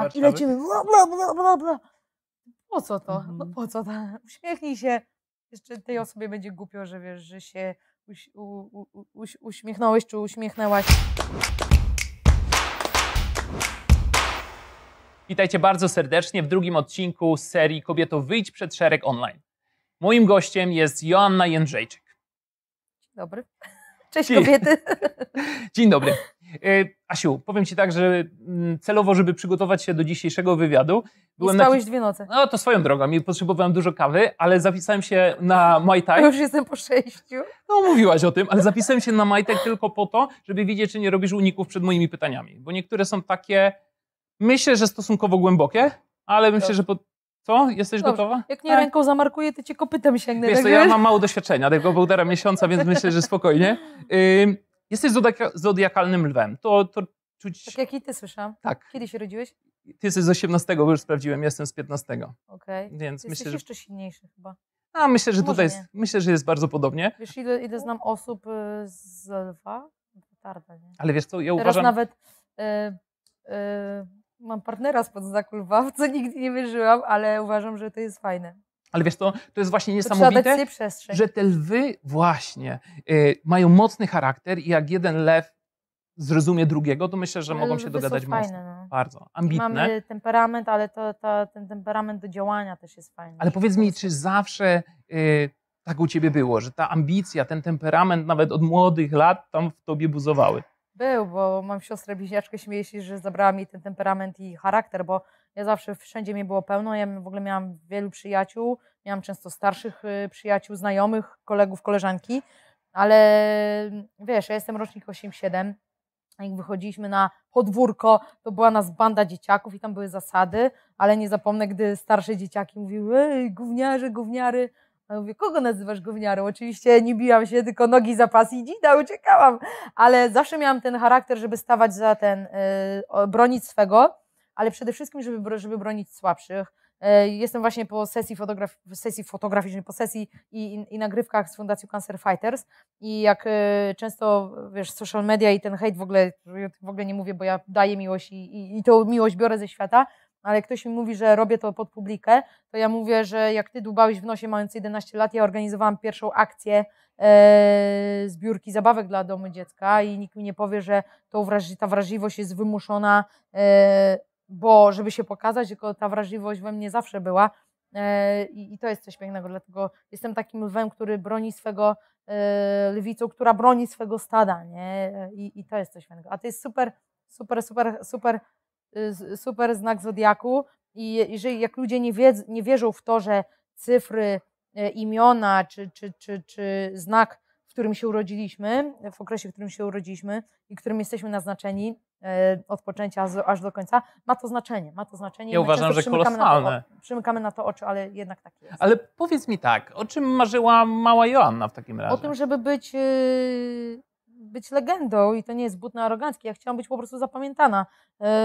tak, i Warszawy. lecimy, bla, bla, bla, bla, bla. Po co to? Mhm. No po co to? Uśmiechnij się. Jeszcze tej osobie będzie głupio, że wiesz, że się uśmiechnąłeś czy uśmiechnęłaś. Witajcie bardzo serdecznie w drugim odcinku z serii Kobieto, wyjdź przed szereg online. Moim gościem jest Joanna Jędrzejczyk. Dobry. Cześć Dzień. kobiety. Dzień dobry. Asiu, powiem Ci tak, że celowo, żeby przygotować się do dzisiejszego wywiadu, I spałeś 2 noce. No to swoją drogą, i potrzebowałem dużo kawy, ale zapisałem się na Muay Thai. Już jestem po 6. No mówiłaś o tym, ale zapisałem się na Muay Thai tylko po to, żeby wiedzieć, czy nie robisz uników przed moimi pytaniami. Bo niektóre są takie, myślę, że stosunkowo głębokie, ale myślę, że Co? Jesteś gotowa? Jak nie ręką zamarkuję, to cię kopytem sięgnę. Wiesz co, ja mam mało doświadczenia, tego 1,5 miesiąca, więc myślę, że spokojnie. Jesteś zodiakalnym lwem. To czuć... Tak jak i ty słyszałam. Tak. Kiedy się rodziłeś? Ty jesteś z 18, bo już sprawdziłem, jestem z 15. Okej. Więc Ty myślę, jesteś że... jeszcze silniejszy chyba. Myślę, że Może tutaj nie. myślę, że jest bardzo podobnie. Wiesz, ile znam osób z lwa? Tarda, nie? Ale wiesz co, ja Teraz uważam... nawet mam partnera spod znaku lwa, w co nigdy nie wierzyłam, ale uważam, że to jest fajne. Ale wiesz co, to jest właśnie To trzeba dać niesamowite, sobie przestrzeń. że te lwy właśnie mają mocny charakter i jak jeden lew zrozumie drugiego, to myślę, że Ale mogą się lwy są dogadać fajne, mocno. no. Bardzo. Ambitne. Mamy temperament, ale ten temperament do działania też jest fajny. Ale powiedz mi, czy zawsze tak u ciebie było, że ta ambicja, ten temperament nawet od młodych lat tam w tobie buzowały? Był, bo mam siostrę bliźniaczkę, śmieję się, że zabrała mi ten temperament i charakter, bo ja zawsze wszędzie mnie było pełno, ja w ogóle miałam wielu przyjaciół, miałam często starszych przyjaciół, znajomych, kolegów, koleżanki, ale wiesz, ja jestem rocznik 87, jak wychodziliśmy na podwórko, to była nas banda dzieciaków i tam były zasady, ale nie zapomnę, gdy starsze dzieciaki mówiły, ej, gówniarze, gówniary. A ja mówię, kogo nazywasz gówniarą? Oczywiście nie biłam się, tylko nogi za pas i dzida, uciekałam. Ale zawsze miałam ten charakter, żeby stawać za bronić swego, ale przede wszystkim, żeby bronić słabszych. Jestem właśnie po sesji fotograficznej, po sesji i nagrywkach z Fundacją Cancer Fighters i jak często, wiesz, social media i ten hejt w ogóle nie mówię, bo ja daję miłość i tą miłość biorę ze świata, ale jak ktoś mi mówi, że robię to pod publikę, to ja mówię, że jak ty dłubałeś w nosie mając 11 lat, ja organizowałam pierwszą akcję zbiórki zabawek dla domu dziecka i nikt mi nie powie, że ta wrażliwość jest wymuszona, bo żeby się pokazać, tylko ta wrażliwość we mnie zawsze była i to jest coś pięknego, dlatego jestem takim lwem, który broni swego, lwicą, która broni swego stada, nie? I to jest coś pięknego. A to jest super znak zodiaku i jeżeli jak ludzie nie wierzą w to, że cyfry, imiona czy znak, w którym się urodziliśmy, w okresie, w którym się urodziliśmy i którym jesteśmy naznaczeni od poczęcia aż do końca, ma to znaczenie. Ja uważam, że kolosalne. Przymykamy na to oczy, ale jednak tak jest. Ale powiedz mi tak, o czym marzyła mała Joanna w takim razie? O tym, żeby być legendą i to nie jest butne aroganckie. Ja chciałam być po prostu zapamiętana.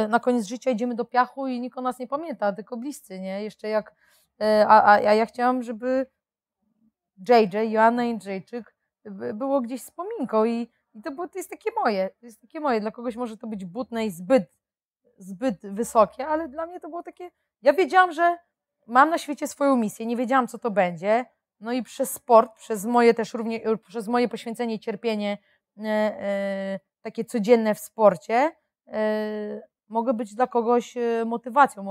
Na koniec życia idziemy do piachu i nikt o nas nie pamięta, tylko bliscy, nie? Jeszcze jak... A ja chciałam, żeby Joanna Jędrzejczyk było gdzieś wspominką i to jest takie moje. To jest takie moje. Dla kogoś może to być butne i zbyt wysokie, ale dla mnie to było takie... Ja wiedziałam, że mam na świecie swoją misję, nie wiedziałam, co to będzie. No i przez sport, przez moje poświęcenie i cierpienie takie codzienne w sporcie, mogę być dla kogoś motywacją,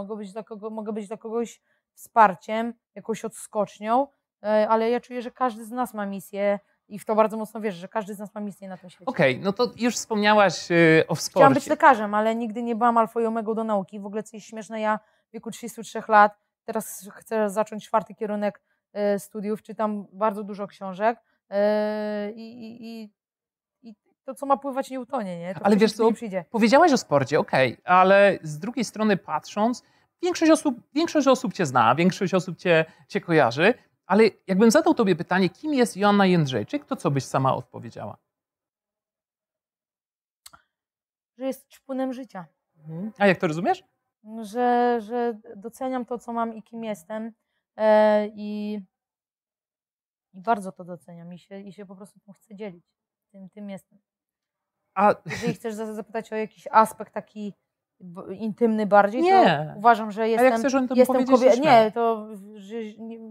mogę być dla kogoś wsparciem, jakąś odskocznią, ale ja czuję, że każdy z nas ma misję i w to bardzo mocno wierzę, że każdy z nas ma misję na tym świecie. Okej, no to już wspomniałaś o sporcie. Chciałam być lekarzem, ale nigdy nie byłam alfą i omegą do nauki. W ogóle coś śmieszne, ja w wieku 33 lat, teraz chcę zacząć 4. kierunek studiów, czytam bardzo dużo książek i to, co ma pływać, nie utonie, nie? To ale wiesz co, powiedziałaś o sporcie, okej, ale z drugiej strony patrząc, większość osób cię zna, większość osób cię kojarzy, ale jakbym zadał tobie pytanie, kim jest Joanna Jędrzejczyk, to co byś sama odpowiedziała? Że jest ćpunem życia. A jak to rozumiesz? Że doceniam to, co mam i kim jestem i bardzo to doceniam i się po prostu tym chcę dzielić. Tym jestem. Jeżeli chcesz zapytać o jakiś aspekt taki intymny bardziej, Nie. to uważam, że A jestem... jak chcesz o tym jestem powiedzieć, to nie, to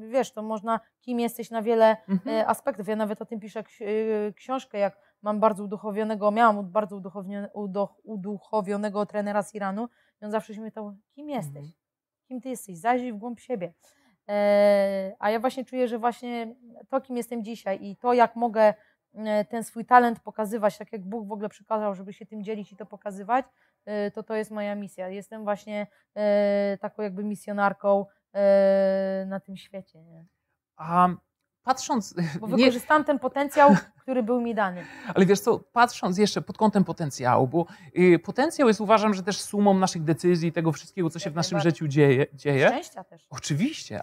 wiesz, to można, kim jesteś na wiele aspektów. Ja nawet o tym piszę książkę, jak miałam bardzo uduchowionego trenera z Iranu i on zawsze się pytał, kim jesteś? Kim ty jesteś? Zajrzyj w głąb siebie. A ja właśnie czuję, że właśnie to, kim jestem dzisiaj i to, jak mogę ten swój talent pokazywać, tak jak Bóg w ogóle przykazał, żeby się tym dzielić i to pokazywać, to jest moja misja. Jestem właśnie taką jakby misjonarką na tym świecie. Nie? A patrząc... Bo wykorzystałam ten potencjał, który był mi dany. Ale wiesz co, patrząc jeszcze pod kątem potencjału, bo potencjał jest, uważam, że też sumą naszych decyzji, tego wszystkiego, co się w naszym życiu dzieje. Szczęścia też. Oczywiście,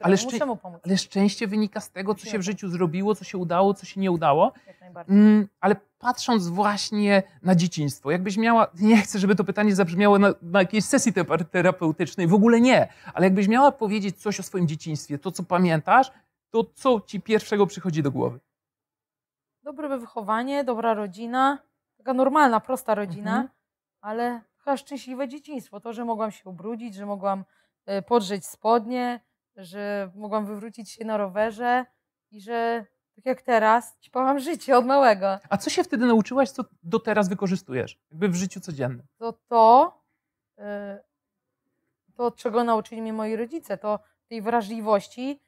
ale szczęście wynika z tego, co się w życiu zrobiło, co się udało, co się nie udało. Jak najbardziej. Ale patrząc właśnie na dzieciństwo, jakbyś miała, nie chcę, żeby to pytanie zabrzmiało na jakiejś sesji terapeutycznej, w ogóle nie, ale jakbyś miała powiedzieć coś o swoim dzieciństwie, to co pamiętasz, to co ci pierwszego przychodzi do głowy? Dobre wychowanie, dobra rodzina, taka normalna, prosta rodzina, ale chyba szczęśliwe dzieciństwo. To, że mogłam się ubrudzić, że mogłam podrzeć spodnie, że mogłam wywrócić się na rowerze i że tak jak teraz ćpałam życie od małego. A co się wtedy nauczyłaś, co do teraz wykorzystujesz? Jakby w życiu codziennym? To czego nauczyli mnie moi rodzice, to tej wrażliwości,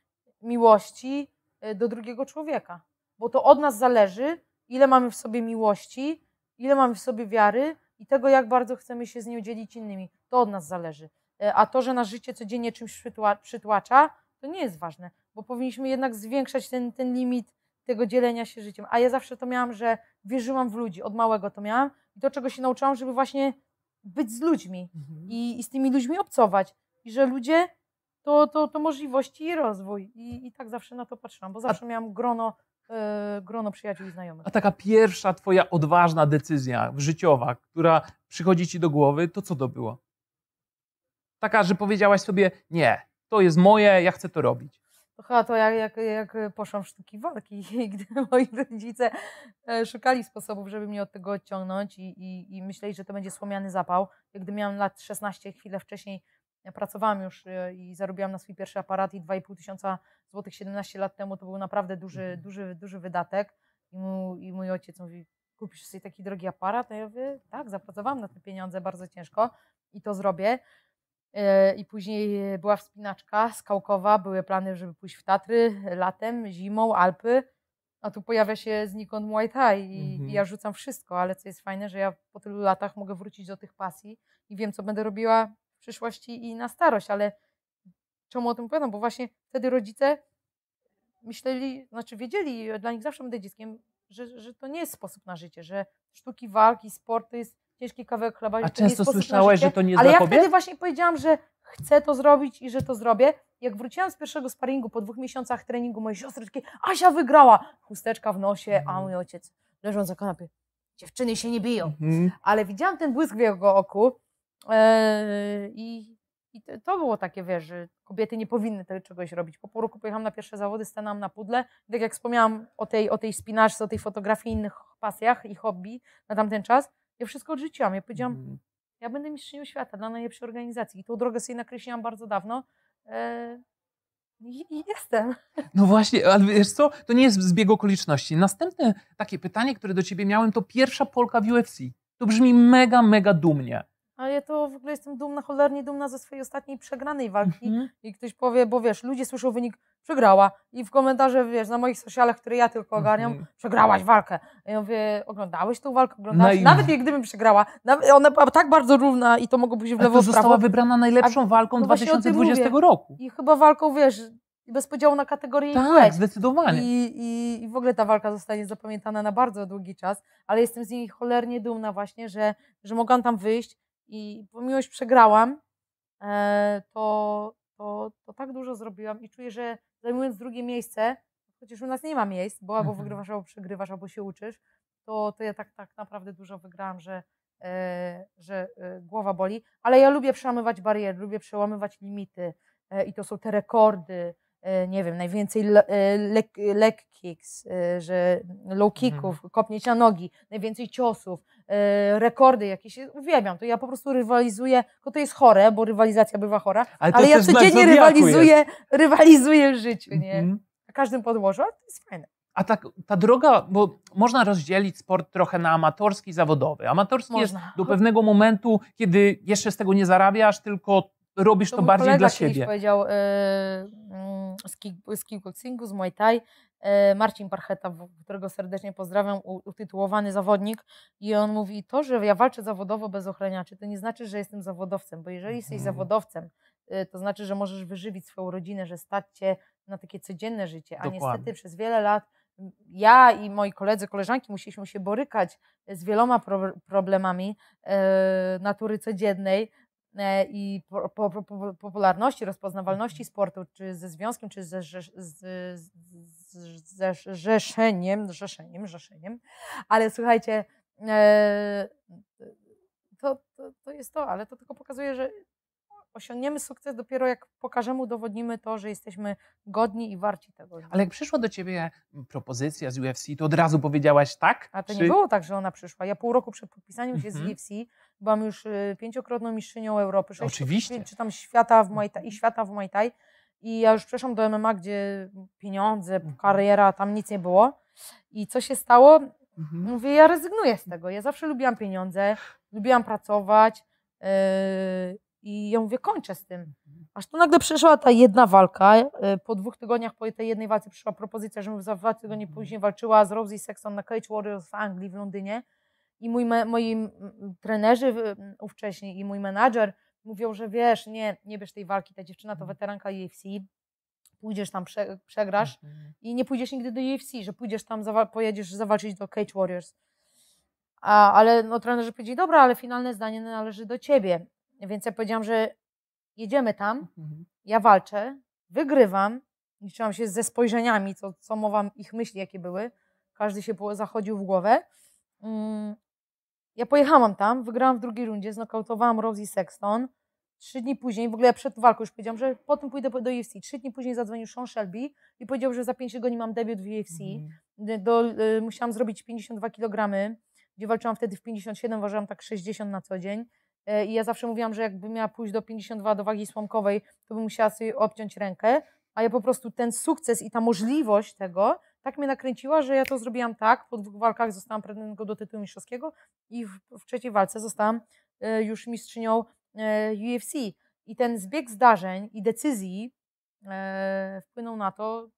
miłości do drugiego człowieka. Bo to od nas zależy, ile mamy w sobie miłości, ile mamy w sobie wiary i tego, jak bardzo chcemy się z nią dzielić innymi. To od nas zależy. A to, że nasze życie codziennie czymś przytłacza, to nie jest ważne, bo powinniśmy jednak zwiększać ten limit tego dzielenia się życiem. A ja zawsze to miałam, że wierzyłam w ludzi, od małego to miałam i to, czego się nauczyłam, żeby właśnie być z ludźmi i z tymi ludźmi obcować. I że ludzie to możliwości i rozwój. I tak zawsze na to patrzyłam, bo zawsze miałam grono przyjaciół i znajomych. A taka pierwsza twoja odważna decyzja życiowa, która przychodzi ci do głowy, to co to było? Taka, że powiedziałaś sobie, nie, to jest moje, ja chcę to robić. To chyba to jak poszłam w sztuki walki, gdy moi rodzice szukali sposobów, żeby mnie od tego odciągnąć i myśleli, że to będzie słomiany zapał. Gdy miałam lat 16, chwilę wcześniej pracowałam już i zarobiłam na swój pierwszy aparat i 2,5 tysiąca złotych 17 lat temu to był naprawdę duży wydatek. I mój ojciec mówi, kupisz sobie taki drogi aparat? A ja mówię, tak, zapracowałam na te pieniądze bardzo ciężko i to zrobię. I później była wspinaczka skałkowa, były plany, żeby pójść w Tatry latem, zimą, Alpy, a tu pojawia się znikąd Muay Thai i ja rzucam wszystko, ale co jest fajne, że ja po tylu latach mogę wrócić do tych pasji i wiem, co będę robiła w przyszłości i na starość, ale czemu o tym opowiadam? Bo właśnie wtedy rodzice myśleli, znaczy wiedzieli, dla nich zawsze będę dzieckiem, że to nie jest sposób na życie, że sztuki walki, sport to jest ciężki kawałek chleba. A często słyszałaś, że to nie jest dla kobiet? Ale ja wtedy właśnie powiedziałam, że chcę to zrobić i że to zrobię. Jak wróciłam z pierwszego sparingu po 2 miesiącach treningu mojej siostry, takie, Asia wygrała! Chusteczka w nosie, a mój ojciec leżąc na kanapie. Dziewczyny się nie biją. Ale widziałam ten błysk w jego oku i to było takie, wiesz, że kobiety nie powinny tego czegoś robić. Po pół roku pojechałam na pierwsze zawody, stanęłam na pudle. Tak jak wspomniałam o tej spinaczce, o tej fotografii, innych pasjach i hobby na tamten czas, ja wszystko odrzuciłam. Ja powiedziałam, ja będę mistrzynią świata dla najlepszej organizacji. I tą drogę sobie nakreśliłam bardzo dawno i jestem. No właśnie, ale wiesz co, to nie jest zbieg okoliczności. Następne takie pytanie, które do ciebie miałem, to pierwsza Polka w UFC. To brzmi mega, mega dumnie. Ale ja to w ogóle jestem dumna, cholernie dumna ze swojej ostatniej przegranej walki. I ktoś powie, bo wiesz, ludzie słyszą wynik, przegrała. I w komentarze, wiesz, na moich socialach, które ja tylko ogarniam, przegrałaś walkę. A ja mówię, oglądałeś tą walkę? Oglądałeś? Nawet gdybym przegrała, ona była tak bardzo równa i to mogło być w lewo, w prawo. Została wybrana najlepszą walką 2020 roku. I chyba walką, wiesz, bez podziału na kategorię i płeć. Tak, zdecydowanie. I w ogóle ta walka zostanie zapamiętana na bardzo długi czas, ale jestem z niej cholernie dumna właśnie, że mogłam tam wyjść i pomimo, że przegrałam, to tak dużo zrobiłam i czuję, że zajmując drugie miejsce, chociaż u nas nie ma miejsc, bo albo wygrywasz, albo przegrywasz, albo się uczysz, to ja tak naprawdę dużo wygrałam, że głowa boli. Ale ja lubię przełamywać bariery, lubię przełamywać limity i to są te rekordy. nie wiem, najwięcej leg kicks, że low kicków, kopnięć na nogi, najwięcej ciosów, rekordy jakieś, uwielbiam to, ja po prostu rywalizuję, tylko to jest chore, bo rywalizacja bywa chora, ale ja codziennie rywalizuję w życiu, nie? Na każdym podłożu, ale to jest fajne. A ta droga, bo można rozdzielić sport trochę na amatorski i zawodowy. Amatorski jest do pewnego momentu, kiedy jeszcze z tego nie zarabiasz, tylko robisz to bardziej dla siebie. Kiedyś powiedział z kickboxingu, z Muay Thai, Marcin Parcheta, którego serdecznie pozdrawiam, utytułowany zawodnik, i on mówi, to, że ja walczę zawodowo bez ochraniaczy, to nie znaczy, że jestem zawodowcem, bo jeżeli jesteś zawodowcem, to znaczy, że możesz wyżywić swoją rodzinę, że stać cię na takie codzienne życie, a niestety przez wiele lat ja i moi koledzy, koleżanki musieliśmy się borykać z wieloma problemami natury codziennej i popularności, rozpoznawalności sportu, czy ze związkiem, czy ze rzeszeniem, ale słuchajcie, to jest to, ale to tylko pokazuje, że osiągniemy sukces dopiero jak pokażemy, udowodnimy to, że jesteśmy godni i warci tego. Ale jak przyszła do ciebie propozycja z UFC, to od razu powiedziałaś tak? A to nie było tak, że ona przyszła. Ja pół roku przed podpisaniem się z UFC byłam już 5-krotną mistrzynią Europy. Oczywiście. Czy tam świata w Muay Thai. I ja już przeszłam do MMA, gdzie pieniądze, kariera, tam nic nie było. I co się stało? Mówię, ja rezygnuję z tego. Ja zawsze lubiłam pieniądze, lubiłam pracować. I ja mówię, kończę z tym. Aż tu nagle przyszła ta jedna walka. Po 2 tygodniach po tej jednej walce przyszła propozycja, żebym za 2 tygodnie później walczyła z Rosie Sexton na Cage Warriors w Anglii, w Londynie. I moi trenerzy ówcześni i mój menadżer mówią, że wiesz, nie bierz tej walki, ta dziewczyna to weteranka UFC, pójdziesz tam, przegrasz i nie pójdziesz nigdy do UFC, że pójdziesz tam, pojedziesz zawalczyć do Cage Warriors. Ale no, trenerzy powiedzieli, dobra, ale finalne zdanie należy do ciebie. Więc ja powiedziałam, że jedziemy tam, ja walczę, wygrywam, liczyłam się ze spojrzeniami, co mowa ich myśli, jakie były. Każdy się zachodził w głowę. Ja pojechałam tam, wygrałam w drugiej rundzie, znokautowałam Rosie Sexton. 3 dni później, w ogóle ja przed walką już powiedziałam, że potem pójdę do UFC. 3 dni później zadzwonił Sean Shelby i powiedział, że za 5 tygodni mam debiut w UFC. Musiałam zrobić 52 kg, gdzie walczyłam wtedy w 57, ważyłam tak 60 na co dzień. I ja zawsze mówiłam, że jakbym miała pójść do 52 do wagi słomkowej, to bym musiała sobie obciąć rękę, a ja po prostu ten sukces i ta możliwość tego tak mnie nakręciła, że ja to zrobiłam tak, po 2 walkach zostałam pretendentką do tytułu mistrzowskiego i w 3. walce zostałam już mistrzynią UFC. I ten zbieg zdarzeń i decyzji wpłynął na to,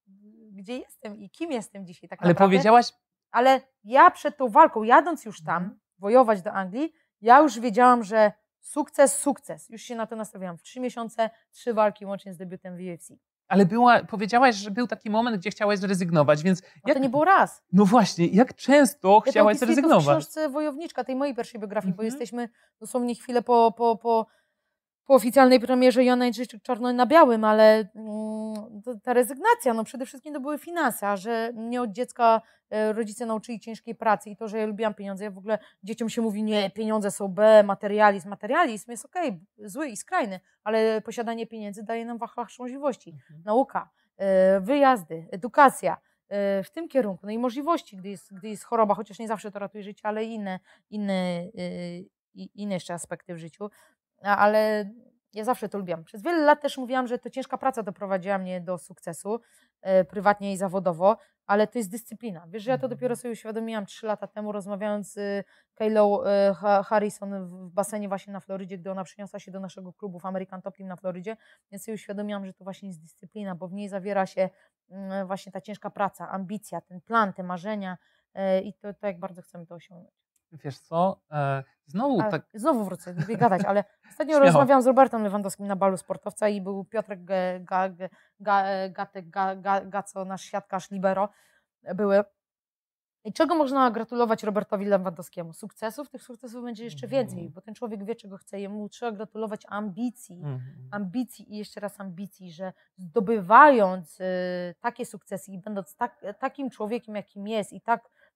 gdzie jestem i kim jestem dzisiaj tak naprawdę. Ale powiedziałaś... Ale ja przed tą walką, jadąc już tam, wojować do Anglii, ja już wiedziałam, że sukces. Już się na to nastawiałam. W 3 miesiące 3 walki łącznie z debiutem w UFC. Ale powiedziałaś, że był taki moment, gdzie chciałaś zrezygnować, więc... To nie było raz. No właśnie, jak często chciałaś zrezygnować? Ja to w książce Wojowniczka, tej mojej pierwszej biografii, bo jesteśmy dosłownie chwilę po oficjalnej premierze Joanna Jędrzejczyk czarno na białym, ale ta rezygnacja, no przede wszystkim to były finanse, a że mnie od dziecka rodzice nauczyli ciężkiej pracy i to, że ja lubiłam pieniądze. Ja w ogóle dzieciom się mówi, nie, pieniądze są materializm. Materializm jest okej, zły i skrajny, ale posiadanie pieniędzy daje nam wachlarz możliwości. Nauka, wyjazdy, edukacja w tym kierunku, no i możliwości, gdy jest choroba, chociaż nie zawsze to ratuje życie, ale inne jeszcze aspekty w życiu. Ale ja zawsze to lubiłam. Przez wiele lat też mówiłam, że to ciężka praca doprowadziła mnie do sukcesu, prywatnie i zawodowo, ale to jest dyscyplina. Wiesz, że ja to dopiero sobie uświadomiłam 3 lata temu, rozmawiając z Kaylą Harrison w basenie właśnie na Florydzie, gdy ona przyniosła się do naszego klubu w American Top Team na Florydzie, więc sobie uświadomiłam, że to właśnie jest dyscyplina, bo w niej zawiera się właśnie ta ciężka praca, ambicja, ten plan, te marzenia i to jak bardzo chcemy to osiągnąć. Wiesz co, Znowu wrócę, lubię gadać, ale ostatnio rozmawiałam z Robertem Lewandowskim na balu sportowca i był Piotrek Gaco, nasz siatkarz libero, były. I czego można gratulować Robertowi Lewandowskiemu? Sukcesów? Tych sukcesów będzie jeszcze więcej, bo ten człowiek wie, czego chce. Jemu trzeba gratulować ambicji i jeszcze raz ambicji, że zdobywając takie sukcesy i będąc takim człowiekiem, jakim jest i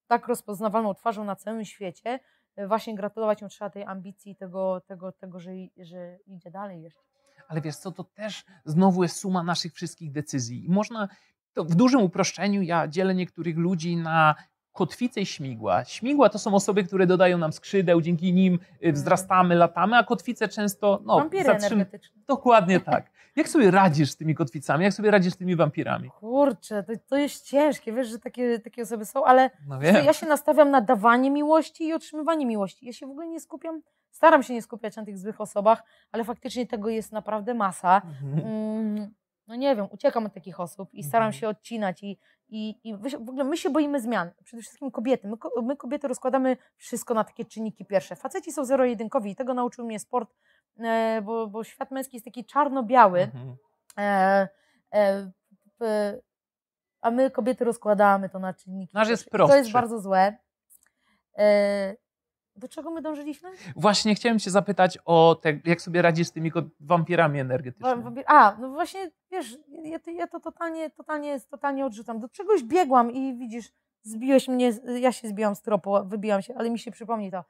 tak rozpoznawalną twarzą na całym świecie, właśnie gratulować mu trzeba tej ambicji, tego że idzie dalej jeszcze. ale wiesz co, to też znowu jest suma naszych wszystkich decyzji. I można, to w dużym uproszczeniu ja dzielę niektórych ludzi na kotwice i śmigła. Śmigła to są osoby, które dodają nam skrzydeł, dzięki nim wzrastamy, latamy, a kotwice często Wampiry energetyczne. Dokładnie tak. Jak sobie radzisz z tymi kotwicami? Jak sobie radzisz z tymi wampirami? Kurczę, to jest ciężkie, wiesz, że takie osoby są, ale No wiesz co, wiem. ja się nastawiam na dawanie miłości i otrzymywanie miłości. Ja się w ogóle nie skupiam, staram się nie skupiać na tych złych osobach, ale faktycznie tego jest naprawdę masa. No nie wiem, uciekam od takich osób i staram się odcinać i w ogóle my się boimy zmian. Przede wszystkim kobiety. My kobiety rozkładamy wszystko na takie czynniki pierwsze. Faceci są zero-jedynkowi i tego nauczył mnie sport, bo świat męski jest taki czarno-biały. E, e, a my kobiety rozkładamy to na czynniki. Nasz jest To prostszy. jest bardzo złe. Do czego my dążyliśmy? Właśnie chciałem cię zapytać o te, jak sobie radzisz z tymi wampirami energetycznymi. No właśnie, wiesz, ja to totalnie odrzucam. Do czegoś biegłam i widzisz, zbiłeś mnie, ja się zbiłam z tropu, wybiłam się, ale mi się przypomni to.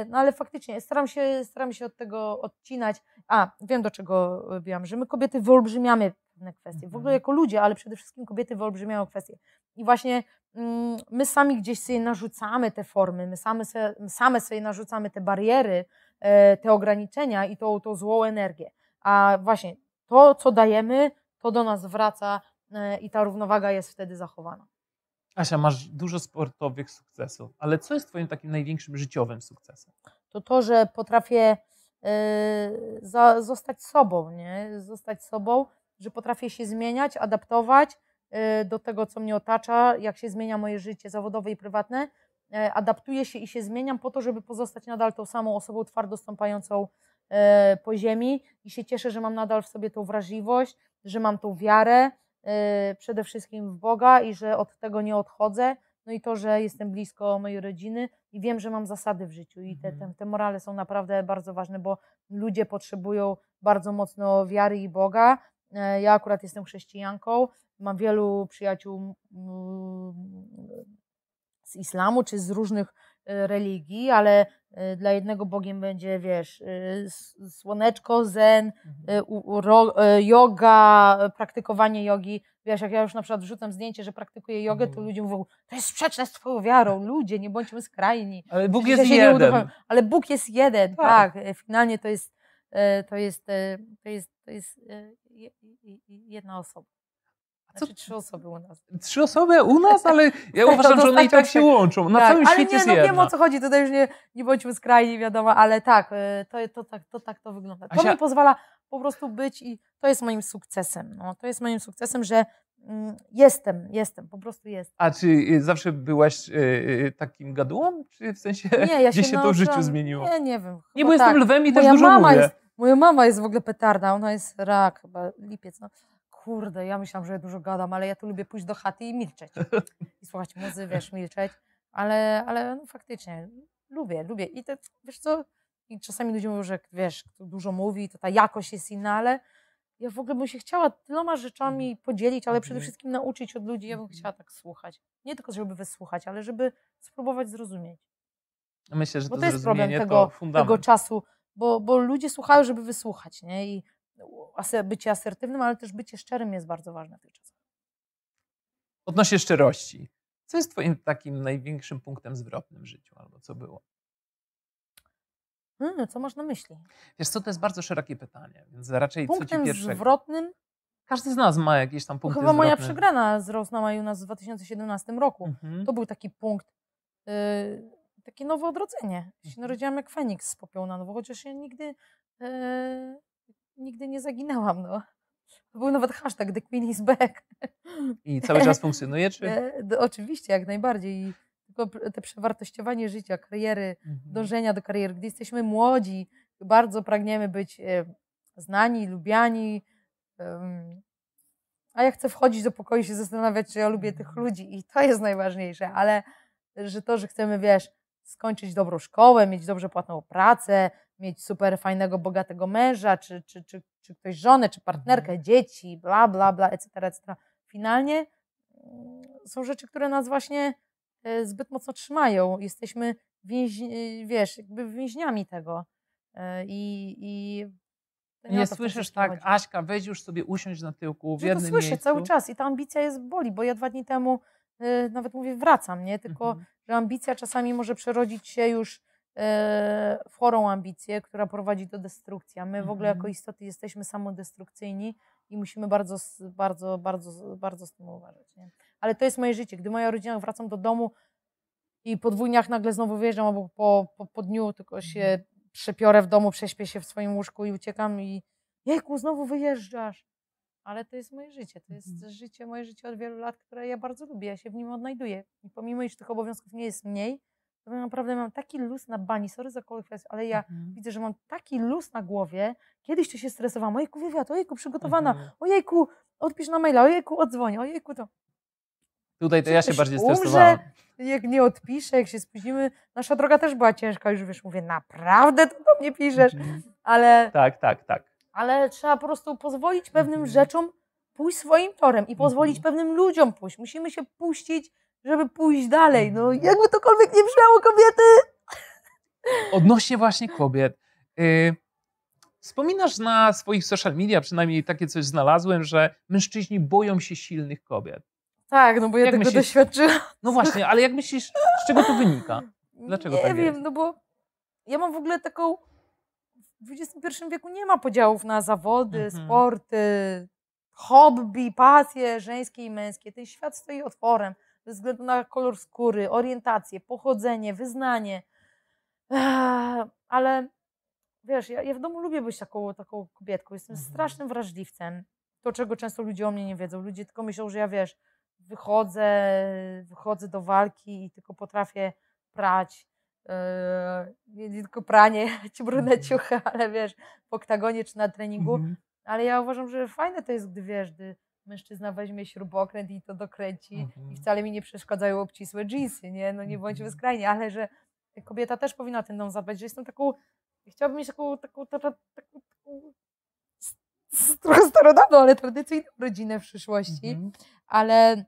No ale faktycznie, staram się od tego odcinać. Wiem do czego biłam, że my kobiety wyolbrzymiamy pewne kwestie. W ogóle jako ludzie, ale przede wszystkim kobiety wyolbrzymiają kwestie. I właśnie my sami gdzieś sobie narzucamy te formy, my same sobie narzucamy te bariery, te ograniczenia i tą złą energię. A właśnie to, co dajemy, to do nas wraca i ta równowaga jest wtedy zachowana. Asia, masz dużo sportowych sukcesów, ale co jest twoim takim największym życiowym sukcesem? To, że potrafię zostać sobą, nie? Zostać sobą, że potrafię się zmieniać, adaptować do tego, co mnie otacza, jak się zmienia moje życie zawodowe i prywatne. Adaptuję się i się zmieniam po to, żeby pozostać nadal tą samą osobą twardo stąpającą po ziemi i się cieszę, że mam nadal w sobie tą wrażliwość, że mam tą wiarę, przede wszystkim w Boga i że od tego nie odchodzę. No i to, że jestem blisko mojej rodziny i wiem, że mam zasady w życiu i te morale są naprawdę bardzo ważne, bo ludzie potrzebują bardzo mocno wiary i Boga. Ja akurat jestem chrześcijanką, mam wielu przyjaciół z islamu czy z różnych religii, ale dla jednego Bogiem będzie, wiesz, słoneczko, zen, yoga, praktykowanie jogi. Wiesz, jak ja już na przykład wrzucam zdjęcie, że praktykuję jogę, to ludzie mówią, to jest sprzeczne z twoją wiarą. Ludzie, nie bądźmy skrajni. Ale Bóg Przecież jest ja się nie jeden. Ale Bóg jest jeden, tak. Finalnie to jest jedna osoba. Znaczy 3 osoby u nas. 3 osoby u nas, ale ja uważam, że one i tak się łączą. Na całym świecie jest jedna. Wiem, o co chodzi, tutaj już nie bądźmy skrajni, wiadomo, ale tak, to wygląda. To mi pozwala po prostu być i to jest moim sukcesem. No, to jest moim sukcesem, że jestem, po prostu jestem. A czy zawsze byłaś takim gadułą? Czy w sensie gdzieś się to w życiu zmieniło? Nie wiem. Nie, bo jestem lwem i też dużo mówię. Moja mama jest w ogóle petarda, ona jest rak, chyba lipiec, no. Kurde, ja myślałam, że ja dużo gadam, ale ja tu lubię pójść do chaty i milczeć. I słuchać muzy, wiesz, milczeć. Ale no, faktycznie lubię. I to, wiesz co, i czasami ludzie mówią, że wiesz, kto dużo mówi, to ta jakość jest inna, ale ja w ogóle bym się chciała tyloma rzeczami podzielić, ale przede wszystkim nauczyć od ludzi. Ja bym chciała tak słuchać. Nie tylko, żeby wysłuchać, ale żeby spróbować zrozumieć. Myślę, że to jest problem tego czasu, bo ludzie słuchają, żeby wysłuchać, nie? I bycie asertywnym, ale też bycie szczerym jest bardzo ważne w tych czasach. Odnośnie szczerości. Co jest twoim takim największym punktem zwrotnym w życiu? Albo co było? Co masz na myśli? Wiesz co, to jest bardzo szerokie pytanie, więc raczej punktem co ci pierwszego? Zwrotnym? Każdy z nas ma jakieś tam punkty zwrotne. Chyba moja przegrana z Rosnama u nas w 2017 roku. To był taki punkt, takie nowe odrodzenie. Się narodziłam jak Feniks z popiołu na nowo, chociaż ja nigdy nie zaginęłam. No. To był nawet hashtag The Queen is back. I cały czas funkcjonuje, czy? Oczywiście, jak najbardziej. Tylko te przewartościowanie życia, kariery, dążenia do kariery. Gdy jesteśmy młodzi, bardzo pragniemy być znani, lubiani. A ja chcę wchodzić do pokoju i się zastanawiać, czy ja lubię tych ludzi. I to jest najważniejsze. Ale że chcemy, wiesz, skończyć dobrą szkołę, mieć dobrze płatną pracę, mieć super fajnego, bogatego męża, czy ktoś żonę, czy partnerkę, dzieci, bla, bla, bla, etc., etc. Finalnie są rzeczy, które nas właśnie zbyt mocno trzymają. Jesteśmy wiesz, jakby więźniami tego. I To Nie o to w tym słyszysz wszystkim tak, chodzi. Aśka, weź już sobie usiąść na tyłku w Że to jednym słyszę miejscu. cały czas i ta ambicja jest boli, bo ja 2 dni temu nawet mówię wracam, nie? Tylko, że ambicja czasami może przerodzić się już w chorą ambicję, która prowadzi do destrukcji. A my w ogóle jako istoty jesteśmy samodestrukcyjni i musimy bardzo z tym uważać, nie? Ale to jest moje życie. Gdy moja rodzina wracam do domu i po 2 dniach nagle znowu wyjeżdżam, albo po dniu tylko się przepiorę w domu, prześpię się w swoim łóżku i uciekam i jejku, znowu wyjeżdżasz. Ale to jest moje życie. To jest życie, moje życie od wielu lat, które ja bardzo lubię. Ja się w nim odnajduję. I pomimo, iż tych obowiązków nie jest mniej, to naprawdę mam taki luz na bani. Sorry za kolokwializm, ale ja widzę, że mam taki luz na głowie. Kiedyś to się stresowałam. Ojejku, wywiad, ojejku, przygotowana. Ojejku, odpisz na maila, ojejku, odzwonię, ojejku, to. Tutaj to Czy ja się ktoś bardziej umrze? stresowałem. Jak nie odpiszę, jak się spóźnimy. Nasza droga też była ciężka, już wiesz, mówię, naprawdę to do mnie piszesz. Ale Tak. trzeba po prostu pozwolić pewnym rzeczom pójść swoim torem i pozwolić pewnym ludziom pójść. Musimy się puścić, żeby pójść dalej. No jakby tokolwiek nie brzmiało, kobiety. Odnośnie właśnie kobiet. Wspominasz na swoich social media, przynajmniej takie coś znalazłem, że mężczyźni boją się silnych kobiet. Tak, no bo ja Jak tego myślisz? doświadczyłam. No właśnie, ale jak myślisz, z czego to wynika? Dlaczego Nie tak wiem, jest? no bo ja mam w ogóle taką... W XXI wieku nie ma podziałów na zawody, sporty, hobby, pasje żeńskie i męskie. Ten świat stoi otworem ze względu na kolor skóry, orientację, pochodzenie, wyznanie. Ale wiesz, ja w domu lubię być taką kobietką. Jestem strasznym wrażliwcem. To, czego często ludzie o mnie nie wiedzą. Ludzie tylko myślą, że ja wiesz, wychodzę do walki i tylko potrafię prać. Nie tylko pranie, ci bruneciuchy, ale wiesz, w oktagonie czy na treningu. Ale ja uważam, że fajne to jest, gdy wiesz, gdy mężczyzna weźmie śrubokręt i to dokręci i wcale mi nie przeszkadzają obcisłe dżinsy, nie? No nie bądźmy skrajni, ale że kobieta też powinna o ten dom zadbać, że jestem taką, chciałabym mieć taką trochę starodawną, ale tradycyjną rodzinę w przyszłości, ale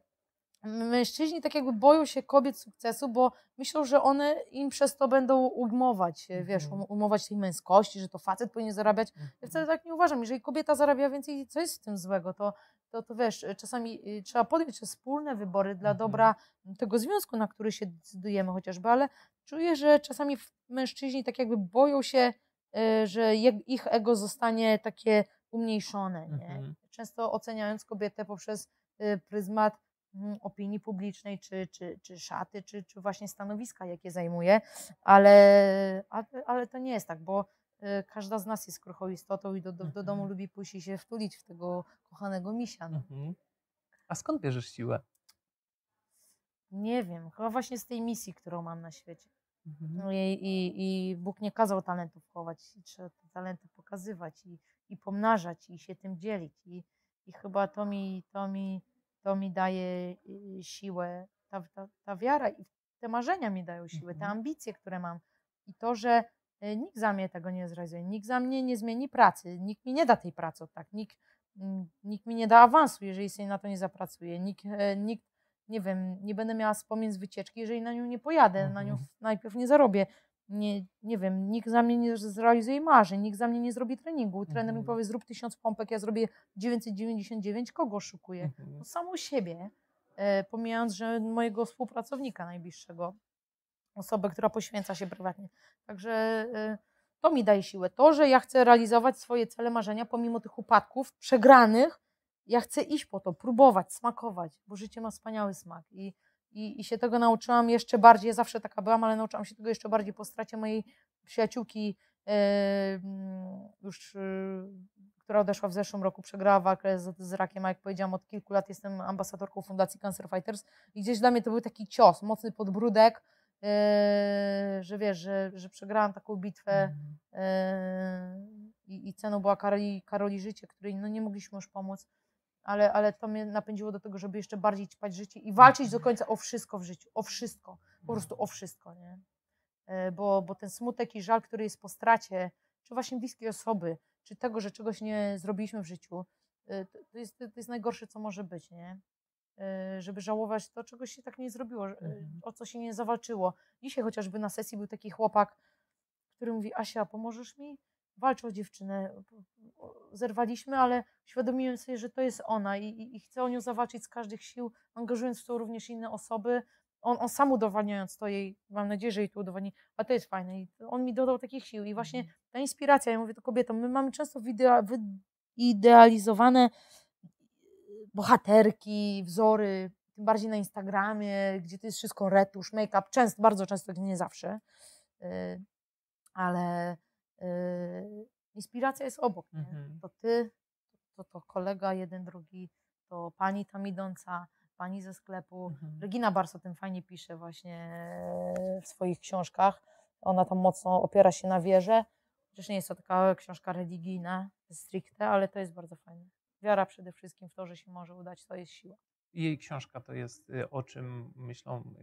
mężczyźni tak jakby boją się kobiet sukcesu, bo myślą, że one im przez to będą ujmować, wiesz, ujmować tej męskości, że to facet powinien zarabiać. Ja wcale tak nie uważam. Jeżeli kobieta zarabia więcej, co jest w tym złego? To wiesz, czasami trzeba podjąć wspólne wybory dla dobra tego związku, na który się decydujemy chociażby, ale czuję, że czasami mężczyźni tak jakby boją się, że ich ego zostanie takie umniejszone, nie? Często oceniając kobietę poprzez pryzmat opinii publicznej, czy szaty, czy właśnie stanowiska, jakie zajmuje, ale to nie jest tak, bo każda z nas jest kruchą istotą i do domu lubi pójść i się wtulić w tego kochanego misia. No. A skąd bierzesz siłę? Nie wiem, chyba właśnie z tej misji, którą mam na świecie. I Bóg nie kazał talentów chować, trzeba te talenty pokazywać i pomnażać i się tym dzielić. I chyba to mi daje siłę, ta wiara i te marzenia mi dają siłę, te ambicje, które mam i to, że nikt za mnie tego nie zrealizuje, nikt za mnie nie zmieni pracy, nikt mi nie da tej pracy, tak, nikt mi nie da awansu, jeżeli sobie na to nie zapracuję, nikt nie wiem, nie będę miała wspomnień z wycieczki, jeżeli na nią nie pojadę, na nią najpierw nie zarobię. Nie wiem, nikt za mnie nie zrealizuje marzeń, nikt za mnie nie zrobi treningu. Trener mi powie, zrób 1000 pompek, ja zrobię 999, kogo oszukuję? No samą siebie, pomijając, że mojego współpracownika najbliższego, osobę, która poświęca się prywatnie. Także to mi daje siłę. To, że ja chcę realizować swoje cele, marzenia, pomimo tych upadków, przegranych, ja chcę iść po to, próbować, smakować, bo życie ma wspaniały smak i się tego nauczyłam jeszcze bardziej, ja zawsze taka byłam, ale nauczyłam się tego jeszcze bardziej po stracie mojej przyjaciółki, która odeszła w zeszłym roku, przegrała walkę z rakiem, a jak powiedziałam, od kilku lat jestem ambasadorką Fundacji Cancer Fighters i gdzieś dla mnie to był taki cios, mocny podbródek, że wiesz, że przegrałam taką bitwę i ceną była Karoli życie, której no nie mogliśmy już pomóc. Ale to mnie napędziło do tego, żeby jeszcze bardziej ćpać życie i walczyć do końca o wszystko w życiu. O wszystko. Po prostu o wszystko, nie? Bo ten smutek i żal, który jest po stracie, czy właśnie bliskiej osoby, czy tego, że czegoś nie zrobiliśmy w życiu, to jest najgorsze, co może być, nie? Żeby żałować to, czego się tak nie zrobiło, o co się nie zawalczyło. Dzisiaj chociażby na sesji był taki chłopak, który mówi, Asia, pomożesz mi? walczy o dziewczynę. Zerwaliśmy, ale uświadomiłem sobie, że to jest ona i chcę o nią zawalczyć z każdych sił, angażując w to również inne osoby. On sam udowadniając to jej, mam nadzieję, że jej to udowodni, a to jest fajne. I on mi dodał takich sił. I właśnie ta inspiracja, ja mówię to kobietom, my mamy często wyidealizowane bohaterki, wzory, tym bardziej na Instagramie, gdzie to jest wszystko retusz, make-up, bardzo często, nie zawsze, ale inspiracja jest obok. Nie? To ty, to kolega jeden, drugi, to pani tam idąca, pani ze sklepu. Regina Bars o tym fajnie pisze właśnie w swoich książkach. Ona tam mocno opiera się na wierze. Chociaż nie jest to taka książka religijna stricte, ale to jest bardzo fajne. Wiara przede wszystkim w to, że się może udać, to jest siła. Jej książka to jest o czym myślą...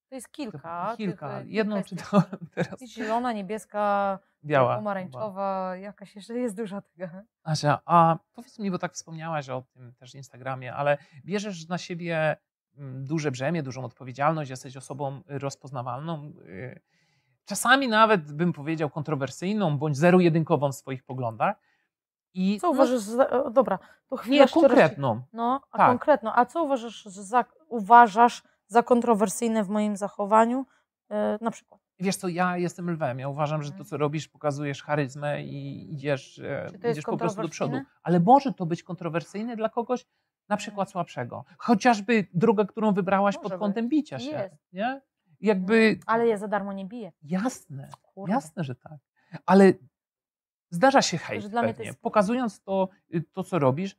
To jest kilka. Jedną czytałem teraz. Zielona, niebieska, biała, pomarańczowa, chyba. Jakaś jeszcze jest duża tego. Asia, a powiedz mi, bo tak wspomniałaś o tym też Instagramie, ale bierzesz na siebie duże brzemię, dużą odpowiedzialność, jesteś osobą rozpoznawalną, czasami nawet bym powiedział kontrowersyjną, bądź zero-jedynkową w swoich poglądach. I co uważasz dobra, to chwilę. Nie, konkretną. Tak. Konkretną. A co uważasz za kontrowersyjne w moim zachowaniu? Na przykład. Wiesz co, ja jestem lwem. Ja uważam, że to, co robisz, pokazujesz charyzmę i idziesz po prostu do przodu. Ale może to być kontrowersyjne dla kogoś na przykład słabszego. Chociażby droga, którą wybrałaś pod kątem bicia się. Jest. Nie? Jakby... Ale ja za darmo nie biję. Jasne, jasne, że tak. Ale zdarza się hejt dla mnie pewnie. jest... Pokazując to, co robisz,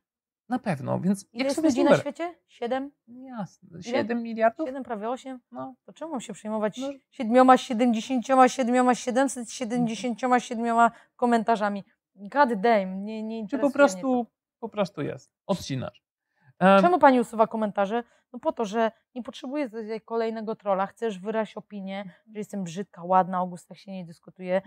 na pewno. Więc ile jest ludzi na świecie? 7? Jasne. 7 miliardów? 7, prawie 8? No. To czemu mam się przejmować 777, 777 komentarzami? God damn, nie interesuje Czy mnie to. po prostu jest. Odcinasz. Czemu pani usuwa komentarze? No po to, że nie potrzebuję kolejnego trolla. Chcesz wyrazić opinię, że jestem brzydka, ładna, o gustach się nie dyskutuje,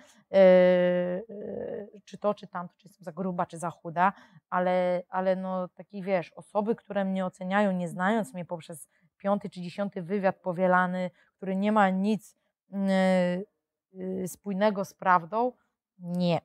czy to, czy tamto, czy jestem za gruba, czy za chuda, ale no taki wiesz, osoby, które mnie oceniają, nie znając mnie poprzez 5. czy 10. wywiad powielany, który nie ma nic spójnego z prawdą, nie.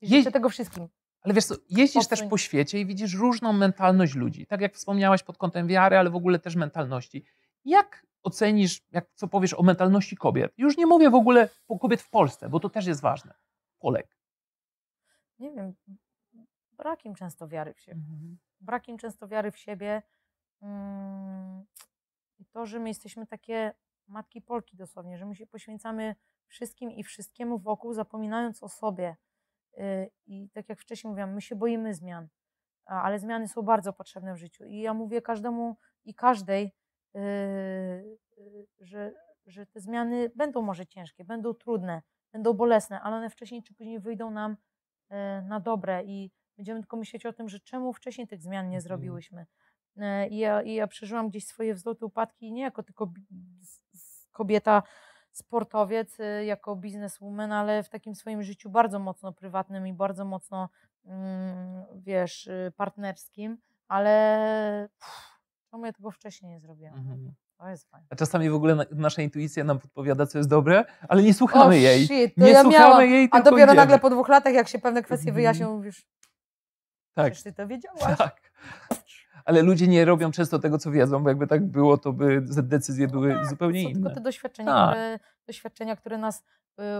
Życzę tego wszystkim. Ale wiesz co, jeździsz też po świecie i widzisz różną mentalność ludzi. Tak jak wspomniałaś pod kątem wiary, ale w ogóle też mentalności. Jak ocenisz, co powiesz o mentalności kobiet? Już nie mówię w ogóle o kobiet w Polsce, bo to też jest ważne. Polek. Nie wiem, brak im często wiary w siebie. Brak im często wiary w siebie. I to, że my jesteśmy takie matki Polki dosłownie, że my się poświęcamy wszystkim i wszystkiemu wokół, zapominając o sobie. I tak jak wcześniej mówiłam, my się boimy zmian, ale zmiany są bardzo potrzebne w życiu. I ja mówię każdemu i każdej, że te zmiany będą może ciężkie, będą trudne, będą bolesne, ale one wcześniej czy później wyjdą nam na dobre i będziemy tylko myśleć o tym, że czemu wcześniej tych zmian nie zrobiłyśmy. I ja przeżyłam gdzieś swoje wzloty, upadki nie jako tylko kobieta, sportowiec, jako bizneswoman, ale w takim swoim życiu bardzo mocno prywatnym i bardzo mocno, wiesz, partnerskim, ale czemu ja tego wcześniej nie zrobiłam? To jest fajne. A czasami w ogóle nasza intuicja nam podpowiada, co jest dobre, ale nie słuchamy jej. To nie ja słuchamy miałam, jej, a tylko dopiero idziemy. nagle po 2 latach, jak się pewne kwestie wyjaśnią, mówisz, tak. przecież ty to wiedziałaś. Tak. Ale ludzie nie robią często tego, co wiedzą, bo jakby tak było, to by decyzje były zupełnie inne. Tylko te doświadczenia, które nas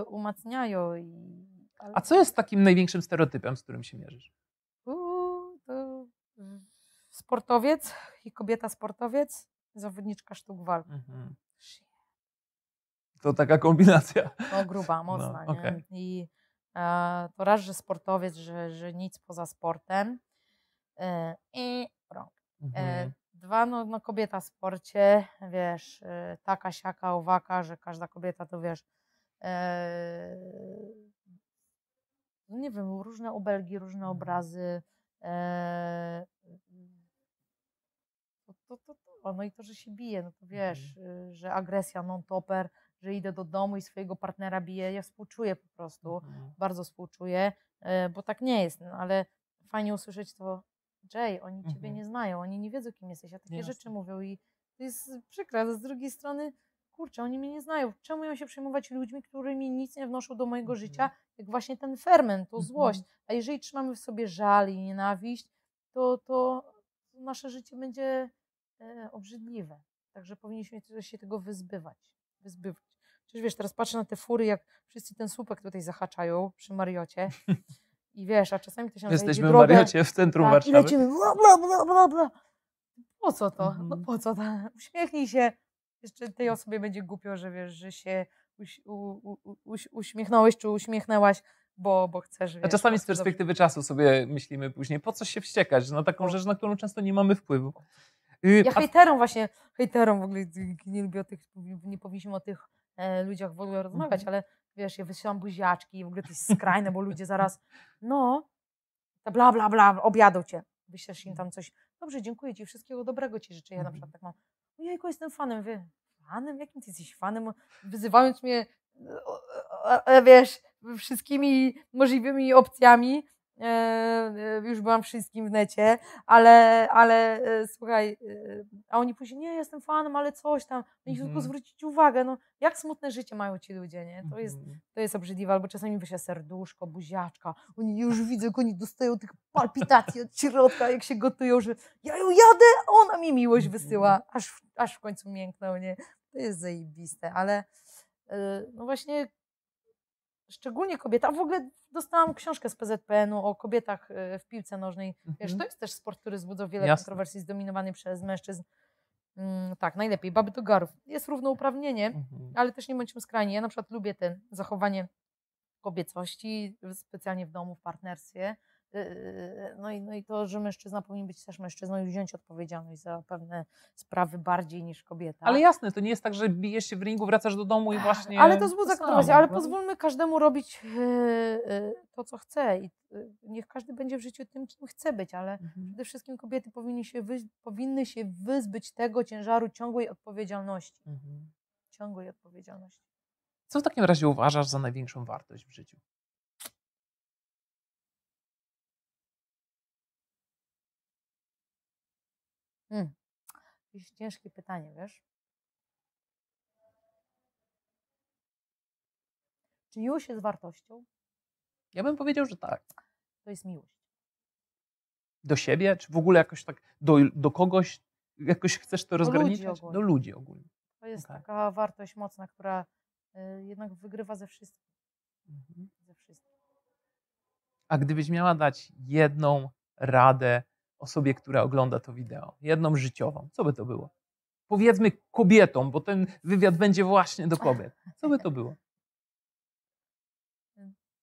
umacniają. A co jest takim największym stereotypem, z którym się mierzysz? To sportowiec i kobieta sportowiec, zawodniczka sztuk walki. To taka kombinacja. No gruba, mocna. No, okay. I to raz, że sportowiec, że nic poza sportem. I rąk. 2, no kobieta w sporcie, wiesz, taka, siaka, owaka, że każda kobieta to wiesz, no nie wiem, różne obelgi, różne obrazy, no i to, że się bije, no to wiesz, że agresja non-topper, że idę do domu i swojego partnera biję, ja współczuję po prostu, bardzo współczuję, bo tak nie jest, no, ale fajnie usłyszeć to, Jay, oni ciebie nie znają, oni nie wiedzą, kim jesteś, a takie rzeczy mówią i to jest przykre, a z drugiej strony, kurczę, oni mnie nie znają. Czemu ja się przejmować ludźmi, którymi nic nie wnoszą do mojego życia, jak właśnie ten ferment, to złość. A jeżeli trzymamy w sobie żal i nienawiść, to nasze życie będzie obrzydliwe. Także powinniśmy się tego wyzbywać. Przecież wiesz, teraz patrzę na te fury, jak wszyscy ten słupek tutaj zahaczają przy Mariocie. I wiesz, a czasami ktoś nam Jesteśmy w drogę, Mariocie w centrum tak, Warszawy. i lecimy bla, bla, bla, bla, bla. Po co to? No po co to? Uśmiechnij się. Jeszcze tej osobie będzie głupio, że wiesz, że się uśmiechnąłeś czy uśmiechnęłaś, bo chcesz, wiesz. A czasami z po prostu perspektywy czasu sobie myślimy później, po co się wściekać na taką rzecz, na którą często nie mamy wpływu. Ja hejterom w ogóle nie lubię nie powinniśmy o tych ludziach w ogóle rozmawiać, ale wiesz, ja wysyłam buziaczki i w ogóle to jest skrajne, bo ludzie zaraz, ta bla, bla, bla, objadą cię. Wyślesz im tam coś. Dobrze, dziękuję ci, wszystkiego dobrego ci życzę. Ja na przykład tak mam, ojejku, jestem fanem. Fanem? Jakim ty jesteś fanem? Wyzywając mnie, wiesz, wszystkimi możliwymi opcjami. Już byłam wszystkim w necie, ale słuchaj, a oni później, nie, jestem fanem, ale coś tam, oni tylko zwrócić uwagę, no jak smutne życie mają ci ludzie, nie? To jest obrzydliwe, albo czasami wyśle serduszko, buziaczka, oni już widzę, jak oni dostają tych palpitacji od środka, jak się gotują, że ja ją jadę, a ona mi miłość wysyła, aż w końcu miękną, nie? To jest zajebiste, ale no właśnie szczególnie kobieta, a w ogóle dostałam książkę z PZPN-u o kobietach w piłce nożnej. Wiesz, to jest też sport, który wzbudzał wiele kontrowersji, zdominowany przez mężczyzn. Tak, najlepiej, baby do garów. Jest równouprawnienie, ale też nie bądźmy skrajni. Ja na przykład lubię te zachowanie kobiecości, specjalnie w domu, w partnerstwie. No i to, że mężczyzna powinien być też mężczyzną i wziąć odpowiedzialność za pewne sprawy bardziej niż kobieta. Ale jasne, to nie jest tak, że bijesz się w ringu, wracasz do domu i właśnie... Ale to wzbudza kontrowersję, ale pozwólmy każdemu robić to, co chce i niech każdy będzie w życiu tym, kim chce być, ale przede wszystkim kobiety powinny się wyzbyć tego ciężaru ciągłej odpowiedzialności. Ciągłej odpowiedzialności. Co w takim razie uważasz za największą wartość w życiu? To jest ciężkie pytanie, wiesz? Czy miłość jest wartością? Ja bym powiedział, że tak. To jest miłość. Do siebie? Czy w ogóle jakoś tak do kogoś jakoś chcesz to rozgraniczać? Do ludzi ogólnie. To jest taka wartość mocna, która jednak wygrywa ze wszystkim. Ze wszystkim. A gdybyś miała dać jedną radę osobie, która ogląda to wideo, jedną życiową, co by to było? Powiedzmy kobietom, bo ten wywiad będzie właśnie do kobiet. Co by to było?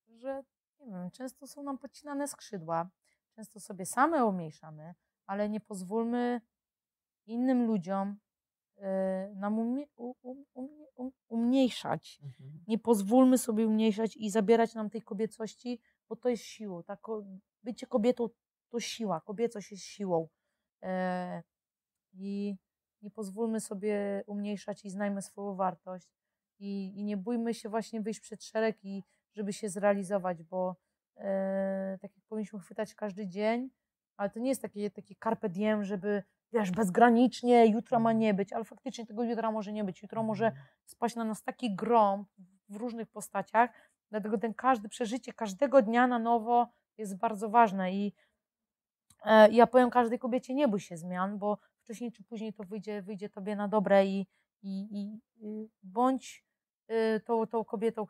Że, nie wiem, często są nam podcinane skrzydła, często sobie same umniejszamy, ale nie pozwólmy innym ludziom nam umniejszać. Nie pozwólmy sobie umniejszać i zabierać nam tej kobiecości, bo to jest siłą. Bycie kobietą to siła, kobiecość jest siłą. I nie pozwólmy sobie umniejszać i znajmy swoją wartość. I nie bójmy się właśnie wyjść przed szereg i żeby się zrealizować, bo tak jak powinniśmy chwytać każdy dzień, ale to nie jest takie carpe diem, żeby wiesz, bezgranicznie, jutro ma nie być, ale faktycznie tego jutra może nie być. Jutro może spaść na nas taki grom w różnych postaciach, dlatego przeżycie każdego dnia na nowo jest bardzo ważne i ja powiem każdej kobiecie, nie bój się zmian, bo wcześniej czy później to wyjdzie tobie na dobre i bądź tą kobietą,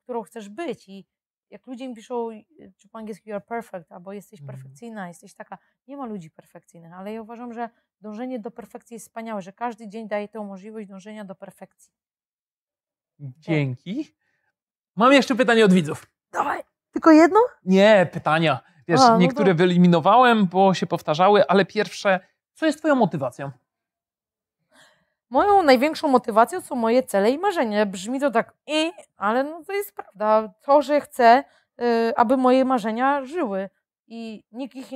którą chcesz być. I jak ludzie mi piszą, czy po angielsku you're perfect, albo jesteś perfekcyjna, jesteś taka, nie ma ludzi perfekcyjnych, ale ja uważam, że dążenie do perfekcji jest wspaniałe, że każdy dzień daje tę możliwość dążenia do perfekcji. Dzięki. Mam jeszcze pytanie od widzów. Dawaj, tylko jedno? Nie, pytania. Wiesz, niektóre wyeliminowałem, bo się powtarzały, ale pierwsze, co jest twoją motywacją? Moją największą motywacją są moje cele i marzenia. Brzmi to tak, ale no to jest prawda. To, że chcę, aby moje marzenia żyły i nikt ich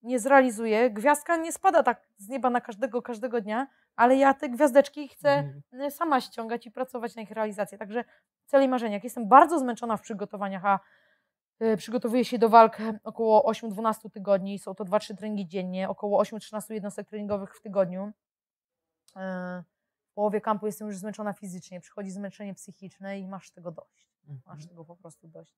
nie zrealizuje. Gwiazdka nie spada tak z nieba na każdego dnia, ale ja te gwiazdeczki chcę sama ściągać i pracować na ich realizację. Także cele i marzenia. Jak jestem bardzo zmęczona w przygotowaniach, a przygotowuję się do walk około 8-12 tygodni, są to 2-3 treningi dziennie, około 8-13 jednostek treningowych w tygodniu. połowie kampu jestem już zmęczona fizycznie, przychodzi zmęczenie psychiczne i masz tego dość. Masz tego po prostu dość.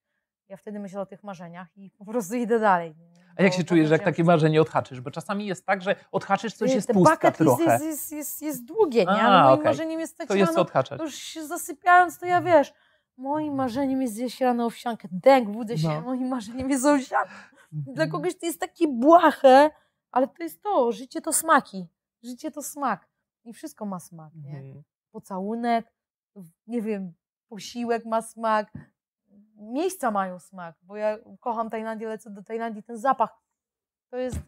Ja wtedy myślę o tych marzeniach i po prostu idę dalej. Nie? A jak się Bo czujesz, że jak wiem, takie marzenie odhaczysz? Bo czasami jest tak, że odhaczysz coś, jest ten pustka bucket list trochę. jest długie, nie? Ale moim marzeniem jest stać To jest co rano, odhaczać. to już się zasypiając, to ja wiesz, moim marzeniem jest zjeść rano owsiankę. Dęk, budzę się, moim marzeniem jest owsianka. Dla kogoś to jest takie błahe, ale to jest to, życie to smaki. Życie to smak. I wszystko ma smak, nie? Pocałunek, nie wiem, posiłek ma smak, miejsca mają smak, bo ja kocham Tajlandię, lecę do Tajlandii, ten zapach, to jest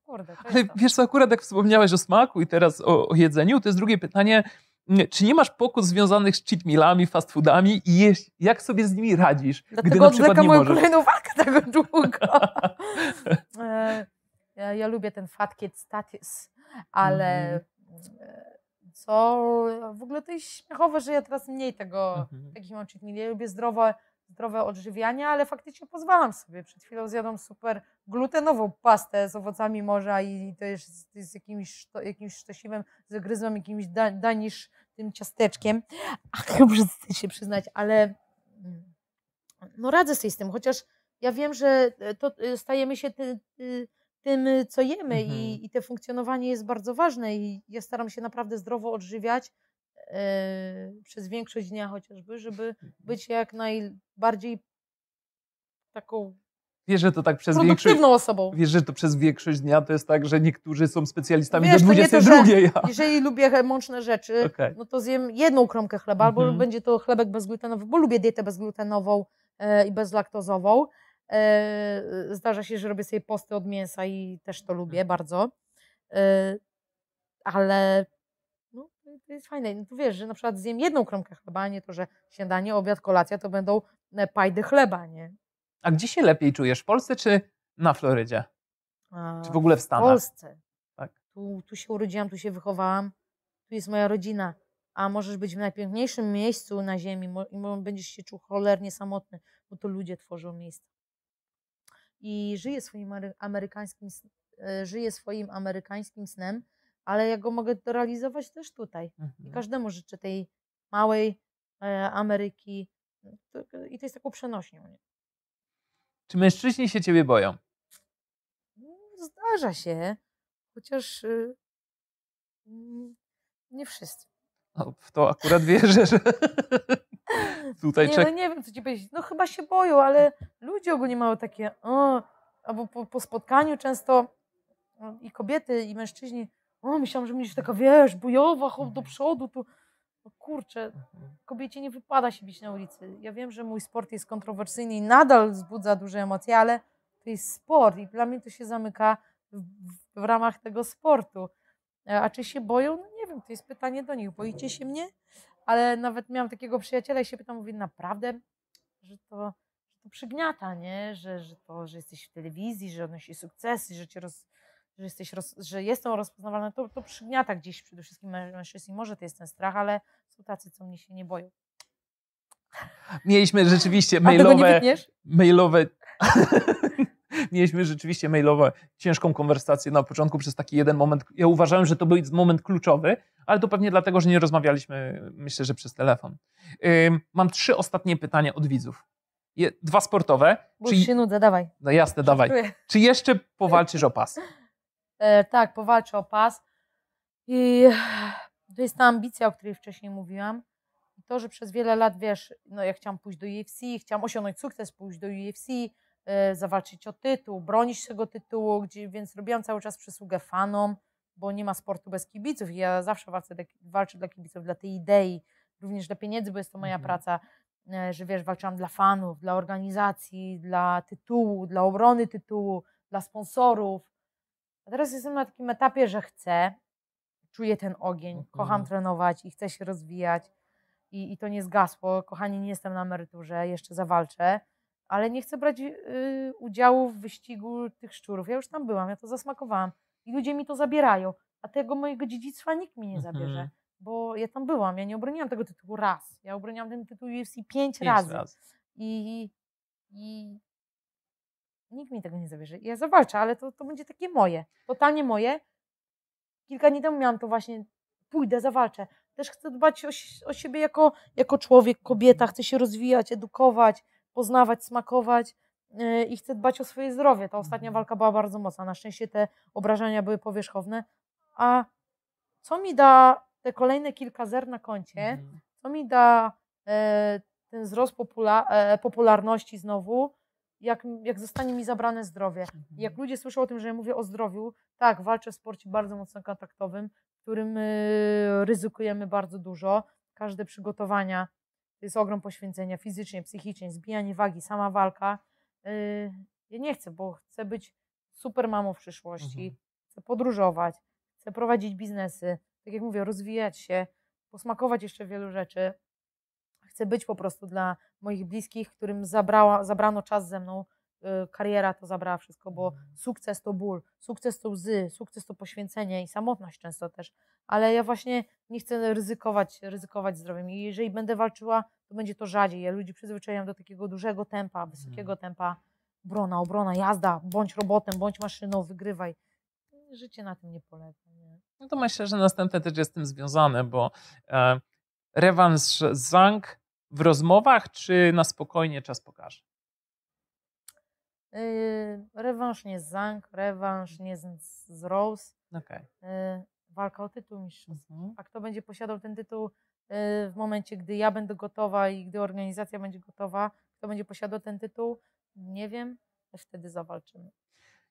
kurde. To Ale jest to. wiesz co, akurat jak wspomniałeś o smaku i teraz o jedzeniu, to jest drugie pytanie, czy nie masz pokus związanych z cheat mealami, fast foodami i jak sobie z nimi radzisz, gdy na przykład nie moją możesz? kolejną walkę tego długo. Ja lubię ten fat kid status, ale co w ogóle to jest śmiechowe, że ja teraz mniej takich mam cheat meali. Ja lubię zdrowe odżywianie, ale faktycznie pozwalam sobie. Przed chwilą zjadłam super glutenową pastę z owocami morza i to jest z jakimś sztosiwem, zagryzłam jakimś danisz tym ciasteczkiem. Ach, muszę się przyznać, ale no radzę sobie z tym, chociaż ja wiem, że to stajemy się tym, co jemy i to funkcjonowanie jest bardzo ważne i ja staram się naprawdę zdrowo odżywiać przez większość dnia chociażby, żeby być jak najbardziej taką Wiesz, że to tak przez produktywną osobą. Wiesz, że to przez większość dnia to jest tak, że niektórzy są specjalistami Wiesz, do 22. Jeżeli lubię mączne rzeczy, no to zjem jedną kromkę chleba, albo będzie to chlebek bezglutenowy, bo lubię dietę bezglutenową i bezlaktozową. Zdarza się, że robię sobie posty od mięsa i też to lubię bardzo. Ale no, to jest fajne. No to wiesz, że na przykład zjem jedną kromkę chleba, a nie to, że śniadanie, obiad, kolacja to będą pajdy chleba, nie? A gdzie się lepiej czujesz? W Polsce czy na Florydzie? Czy w ogóle w Stanach? W Polsce. Tak. Tu się urodziłam, tu się wychowałam, tu jest moja rodzina. A możesz być w najpiękniejszym miejscu na ziemi i będziesz się czuł cholernie samotny, bo to ludzie tworzą miejsce. I żyję swoim amerykańskim snem, ale ja go mogę realizować też tutaj. I każdemu życzę tej małej Ameryki i to jest taką przenośnią. Nie? Czy mężczyźni się ciebie boją? Zdarza się, chociaż nie wszyscy. No, w to akurat wierzę, że tutaj nie wiem, co ci powiedzieć. No chyba się boją, ale ludzie ogólnie mają takie albo po spotkaniu często i kobiety, i mężczyźni myślałam, że będziesz taka, wiesz, bojowa, chodź do przodu, to kurczę, kobiecie nie wypada się bić na ulicy. Ja wiem, że mój sport jest kontrowersyjny i nadal wzbudza duże emocje, ale to jest sport i dla mnie to się zamyka w ramach tego sportu. A czy się boją? No nie wiem, to jest pytanie do nich. Boicie się mnie? Ale nawet miałam takiego przyjaciela i się pytam, mówię, naprawdę, że to przygniata, nie? Że jesteś w telewizji, że odnosi sukcesy, że jestem rozpoznawalna, to przygniata gdzieś przede wszystkim mężczyzn. Może to jest ten strach, ale są tacy, co mnie się nie boją. Mieliśmy rzeczywiście Mieliśmy rzeczywiście mailowe, ciężką konwersację na początku przez taki jeden moment. Ja uważałem, że to był moment kluczowy, ale to pewnie dlatego, że nie rozmawialiśmy, myślę, że przez telefon. Mam 3 ostatnie pytania od widzów. 2 sportowe. Bo już się nudzę, dawaj. No jasne, dawaj. Czy jeszcze powalczysz o pas? Tak, powalczę o pas. I to jest ta ambicja, o której wcześniej mówiłam. I to, że przez wiele lat, wiesz, no ja chciałam pójść do UFC, chciałam osiągnąć sukces, pójść do UFC, zawalczyć o tytuł, bronić tego tytułu, więc robiłam cały czas przysługę fanom, bo nie ma sportu bez kibiców i ja zawsze walczę dla kibiców, dla tej idei, również dla pieniędzy, bo jest to moja praca, że wiesz, walczyłam dla fanów, dla organizacji, dla tytułu, dla obrony tytułu, dla sponsorów. A teraz jestem na takim etapie, że czuję ten ogień, kocham trenować i chcę się rozwijać i to nie zgasło. Kochani, nie jestem na emeryturze, jeszcze zawalczę, ale nie chcę brać udziału w wyścigu tych szczurów. Ja już tam byłam, ja to zasmakowałam i ludzie mi to zabierają, a tego mojego dziedzictwa nikt mi nie zabierze, bo ja tam byłam, ja nie obroniłam tego tytułu raz, ja obroniłam ten tytuł UFC 5 razy. I nikt mi tego nie zabierze. Ja zawalczę, ale to będzie takie moje, totalnie moje. Kilka dni temu miałam to właśnie, pójdę, zawalczę. też chcę dbać o siebie jako człowiek, kobieta, chcę się rozwijać, edukować, poznawać, smakować i chcę dbać o swoje zdrowie. Ta ostatnia walka była bardzo mocna, na szczęście te obrażenia były powierzchowne, a co mi da te kolejne kilka zer na koncie, co mi da ten wzrost popularności znowu, jak zostanie mi zabrane zdrowie. Jak ludzie słyszą o tym, że ja mówię o zdrowiu, tak, walczę w sporcie bardzo mocno kontaktowym, w którym ryzykujemy bardzo dużo. Każde przygotowania to jest ogrom poświęcenia fizycznie, psychicznie, zbijanie wagi, sama walka. Ja nie chcę, bo chcę być super mamą w przyszłości, chcę podróżować, chcę prowadzić biznesy, tak jak mówię, rozwijać się, posmakować jeszcze wielu rzeczy. Chcę być po prostu dla moich bliskich, którym zabrano czas ze mną, kariera to zabrała wszystko, bo sukces to ból, sukces to łzy, sukces to poświęcenie i samotność często też, ale ja właśnie nie chcę ryzykować zdrowiem i jeżeli będę walczyła, to będzie to rzadziej. Ja ludzi przyzwyczaiam do takiego dużego tempa, wysokiego tempa, obrona, jazda, bądź robotem, bądź maszyną, wygrywaj. Życie na tym nie polega. Nie? No to myślę, że następne też jest z tym związane, bo rewanż z Zhang w rozmowach, czy na spokojnie czas pokaże? Rewanż nie z Zhang, rewanż nie z Rose. Okay. Walka o tytuł mistrzowski. A kto będzie posiadał ten tytuł w momencie, gdy ja będę gotowa i gdy organizacja będzie gotowa, kto będzie posiadał ten tytuł, nie wiem, też wtedy zawalczymy.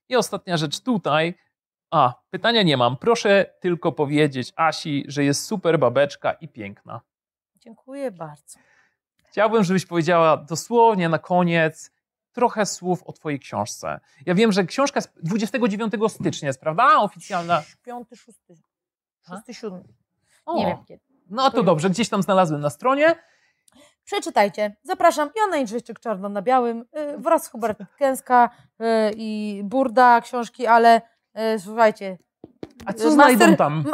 I ostatnia rzecz tutaj. Pytania nie mam. Proszę tylko powiedzieć Asi, że jest super babeczka i piękna. Dziękuję bardzo. Chciałbym, żebyś powiedziała dosłownie na koniec trochę słów o twojej książce. Ja wiem, że książka jest 29 stycznia jest, prawda? Oficjalna. 5, 6, 7. O, nie wiem kiedy. No to dobrze, gdzieś tam znalazłem na stronie. Przeczytajcie. Zapraszam. Joanna Jędrzejczyk, Czarno na białym wraz z Hubert Kęska i Burda książki, ale słuchajcie. A co znajdą tam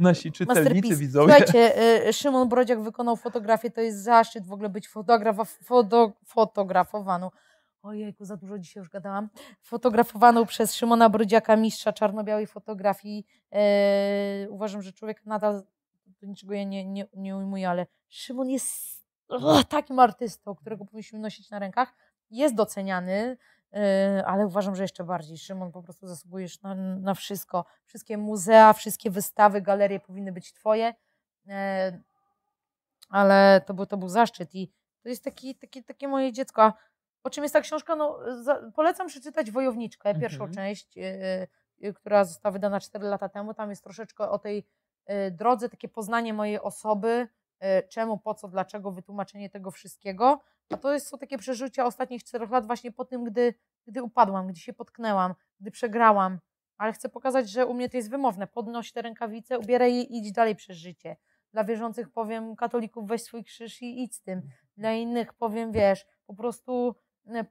nasi czytelnicy, widzowie? Słuchajcie, Szymon Brodziak wykonał fotografię, to jest zaszczyt w ogóle być fotografowaną. Ojejku, za dużo dzisiaj już gadałam. Fotografowaną przez Szymona Brodziaka, mistrza czarno-białej fotografii. Uważam, że człowiek nadal, do niczego ja nie ujmuję, ale Szymon jest takim artystą, którego powinniśmy nosić na rękach. Jest doceniany, ale uważam, że jeszcze bardziej. Szymon, po prostu zasługujesz na wszystko. Wszystkie muzea, wszystkie wystawy, galerie powinny być twoje. Ale to był zaszczyt i to jest takie moje dziecko. O czym jest ta książka? No, polecam przeczytać Wojowniczkę, pierwszą część, która została wydana 4 lata temu. Tam jest troszeczkę o tej drodze, takie poznanie mojej osoby, czemu, po co, dlaczego, wytłumaczenie tego wszystkiego. A to są takie przeżycia ostatnich 4 lat właśnie po tym, gdy upadłam, gdy się potknęłam, gdy przegrałam. Ale chcę pokazać, że u mnie to jest wymowne. Podnoś te rękawice, ubieraj je i idź dalej przez życie. Dla wierzących powiem, katolików, weź swój krzyż i idź z tym. Dla innych powiem, wiesz, po prostu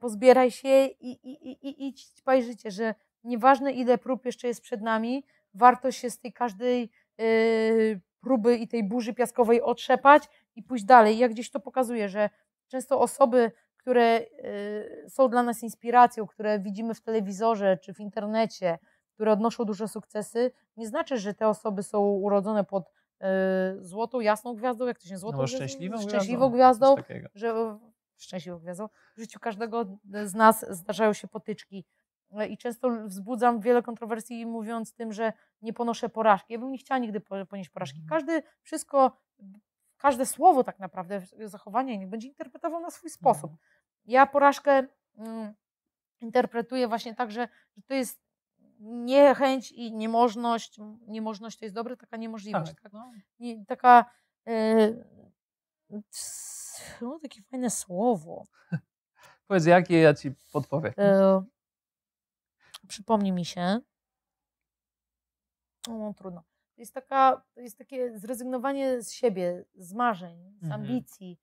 pozbieraj się i idź, ćpaj życie, że nieważne ile prób jeszcze jest przed nami, warto się z tej każdej próby i tej burzy piaskowej otrzepać i pójść dalej. Ja gdzieś to pokazuję, że często osoby, które są dla nas inspiracją, które widzimy w telewizorze czy w internecie, które odnoszą duże sukcesy, nie znaczy, że te osoby są urodzone pod złotą, jasną gwiazdą, jak to się złotą, szczęśliwą gwiazdą, że szczęśliwą gwiazdą. W życiu każdego z nas zdarzają się potyczki i często wzbudzam wiele kontrowersji mówiąc tym, że nie ponoszę porażki. Ja bym nie chciała nigdy ponieść porażki. Każde słowo tak naprawdę, zachowanie niech będzie interpretował na swój sposób. Ja porażkę interpretuję właśnie tak, że to jest niechęć i niemożność. Niemożność to jest dobre, taka niemożliwość. Tak. Taka takie fajne słowo. Powiedz, jakie ja ci podpowiem. Przypomni mi się. Trudno. To jest takie zrezygnowanie z siebie, z marzeń, z ambicji.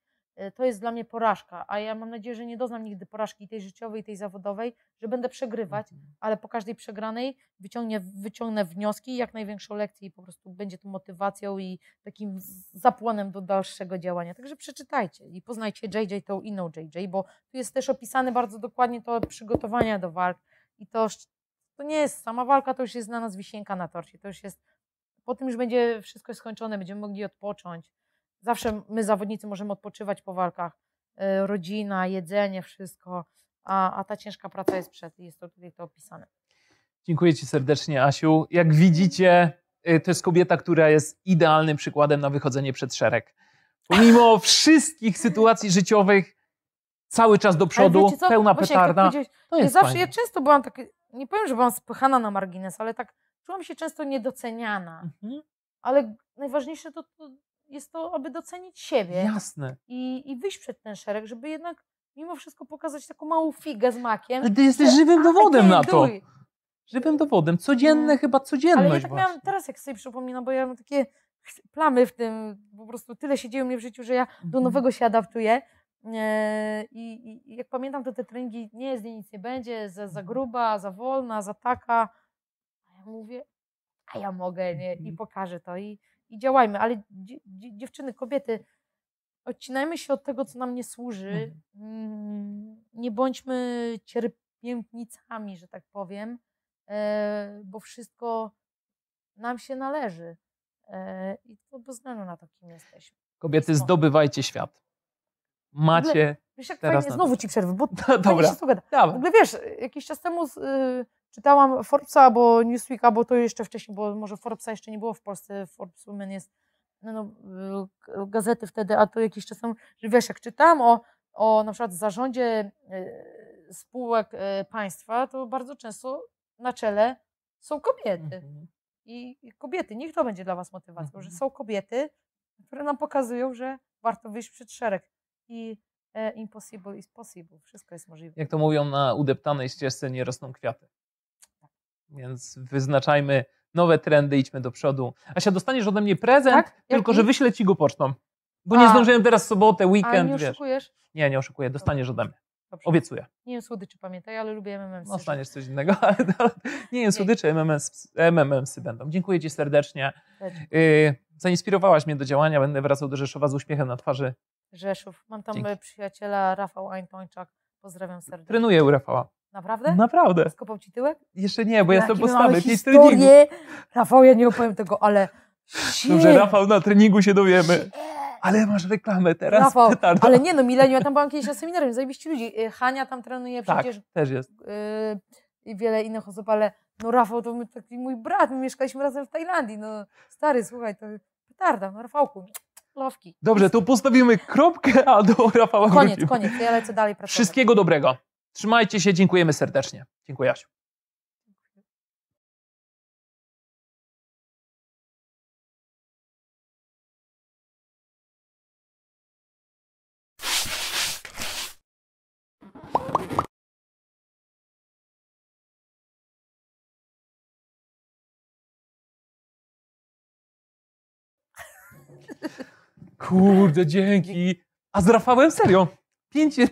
To jest dla mnie porażka, a ja mam nadzieję, że nie doznam nigdy porażki tej życiowej, tej zawodowej, że będę przegrywać, ale po każdej przegranej wyciągnę wnioski, jak największą lekcję i po prostu będzie to motywacją i takim zapłonem do dalszego działania. Także przeczytajcie i poznajcie JJ, tą inną JJ, bo tu jest też opisane bardzo dokładnie to przygotowania do walk i to nie jest sama walka, to już jest dla nas wisienka na torcie, to już jest po tym już będzie wszystko skończone, będziemy mogli odpocząć. Zawsze my zawodnicy możemy odpoczywać po walkach. Rodzina, jedzenie, wszystko, a ta ciężka praca jest przed i jest to tutaj to opisane. Dziękuję Ci serdecznie, Asiu. Jak widzicie, to jest kobieta, która jest idealnym przykładem na wychodzenie przed szereg. Pomimo wszystkich sytuacji życiowych, cały czas do przodu, pełna petarda. To jest ja często byłam tak, nie powiem, że byłam spychana na margines, ale tak czułam się często niedoceniana. Ale najważniejsze to jest to, aby docenić siebie. Jasne. I wyjść przed ten szereg, żeby jednak mimo wszystko pokazać taką małą figę z makiem. Ale ty jesteś żywym dowodem na to. Żywym dowodem. Codzienne, chyba codzienność. Ale ja tak miałam teraz, jak sobie przypominam, bo ja mam takie plamy w tym, po prostu tyle się dzieje u mnie w życiu, że ja do nowego się adaptuję. I jak pamiętam, to te treningi nie z niej nic nie będzie, za gruba, za wolna, za taka. A ja mówię, a ja mogę, nie? I pokażę to i działajmy. Ale dziewczyny, kobiety, odcinajmy się od tego, co nam nie służy. Nie bądźmy cierpiętnicami, że tak powiem, bo wszystko nam się należy. I to bez względu na to, kim jesteśmy. Kobiety, zdobywajcie świat. Macie wiesz, jak teraz fajnie, znowu ci przerwę, bo dobra. W ogóle wiesz, jakiś czas temu czytałam Forbesa albo Newsweek, albo to jeszcze wcześniej, bo może Forbesa jeszcze nie było w Polsce, Forbes Women jest gazety wtedy, a to jakiś czas temu, że wiesz, jak czytałam o na przykład zarządzie spółek państwa, to bardzo często na czele są kobiety. I kobiety, niech to będzie dla was motywacją, że są kobiety, które nam pokazują, że warto wyjść przed szereg. I impossible is possible. Wszystko jest możliwe. Jak to mówią, na udeptanej ścieżce nie rosną kwiaty. Więc wyznaczajmy nowe trendy, idźmy do przodu. Asia, dostaniesz ode mnie prezent, tak? tylko że wyślę ci go pocztą. Bo nie zdążyłem teraz sobotę, weekend, nie oszukujesz? Wiesz. Nie oszukuję, dostaniesz ode mnie. Dobrze. Obiecuję. Nie jem słodyczy, pamiętaj, ale lubię MMM. No, dostaniesz coś innego, ale nie jem słodyczy, MMM-sy będą. Dziękuję ci serdecznie. Zainspirowałaś mnie do działania, będę wracał do Rzeszowa z uśmiechem na twarzy. Rzeszów. Mam tam Dzięki. Przyjaciela, Rafał Ajntończak. Pozdrawiam serdecznie. Trenuję u Rafała. Naprawdę? Naprawdę. Skopał ci tyłek? Jeszcze nie, bo jestem postawy. Mamy historię. Rafał, ja nie opowiem tego, ale... Dobrze, Rafał, na treningu się dowiemy. Ale masz reklamę teraz. Rafał, ale nie no, Mileniu, ja tam byłam kiedyś na seminarium, zajebiście ludzi. Hania tam trenuje przecież. Tak, też jest. I wiele innych osób, ale no Rafał to taki mój brat, my mieszkaliśmy razem w Tajlandii. No stary, słuchaj, to petarda, no Rafałku, lowki. Dobrze, to postawimy kropkę, a do Rafała Koniec, ja lecę dalej pracować. Wszystkiego dobrego. Trzymajcie się, dziękujemy serdecznie. Dziękuję, Asiu. Kurde, dzięki. A z Rafałem serio?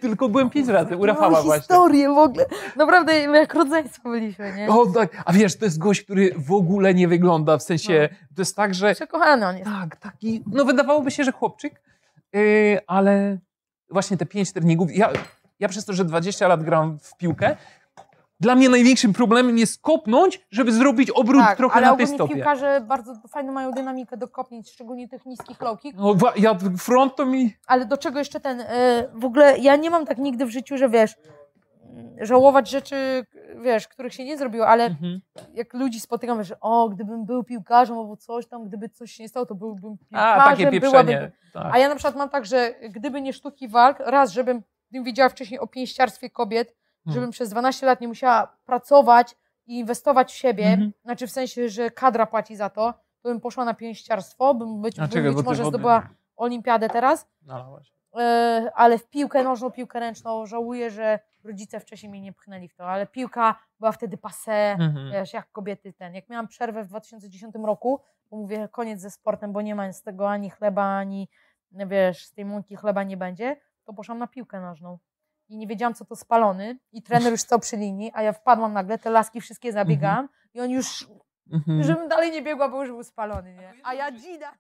Tylko byłem 5 razy u Rafała właśnie. Historię w ogóle. Naprawdę jak rodzeństwo byliśmy, nie? O, tak. A wiesz, to jest gość, który w ogóle nie wygląda, w sensie, to jest tak, że... Przekochany on jest. Tak, taki, no wydawałoby się, że chłopczyk, ale właśnie te 5 treningów, ja przez to, że 20 lat gram w piłkę, dla mnie największym problemem jest kopnąć, żeby zrobić obrót trochę na tej stopie. Ale piłkarze bardzo fajną mają dynamikę do kopnięć, szczególnie tych niskich low kick. No, front to mi... Ale do czego jeszcze w ogóle ja nie mam tak nigdy w życiu, że wiesz, żałować rzeczy, wiesz, których się nie zrobiło, ale jak ludzi spotykam, że gdybym był piłkarzem albo coś tam, gdyby coś się nie stało, to byłbym piłkarzem. Takie pieprzenie. Tak. A ja na przykład mam tak, że gdyby nie sztuki walk, żebym wiedziała wcześniej o pięściarstwie kobiet, żebym przez 12 lat nie musiała pracować i inwestować w siebie, znaczy w sensie, że kadra płaci za to, to bym poszła na pięściarstwo, bym być może zdobyła olimpiadę teraz, ale w piłkę nożną, piłkę ręczną żałuję, że rodzice wcześniej mnie nie pchnęli w to, ale piłka była wtedy passé, wiesz, jak kobiety jak miałam przerwę w 2010 roku, bo mówię koniec ze sportem, bo nie ma z tego ani chleba, ani wiesz, z tej mąki chleba nie będzie, to poszłam na piłkę nożną. I nie wiedziałam, co to spalony. I trener już stał przy linii, a ja wpadłam nagle, te laski wszystkie zabiegałam i on już, żebym dalej nie biegła, bo już był spalony, nie? A ja dzida.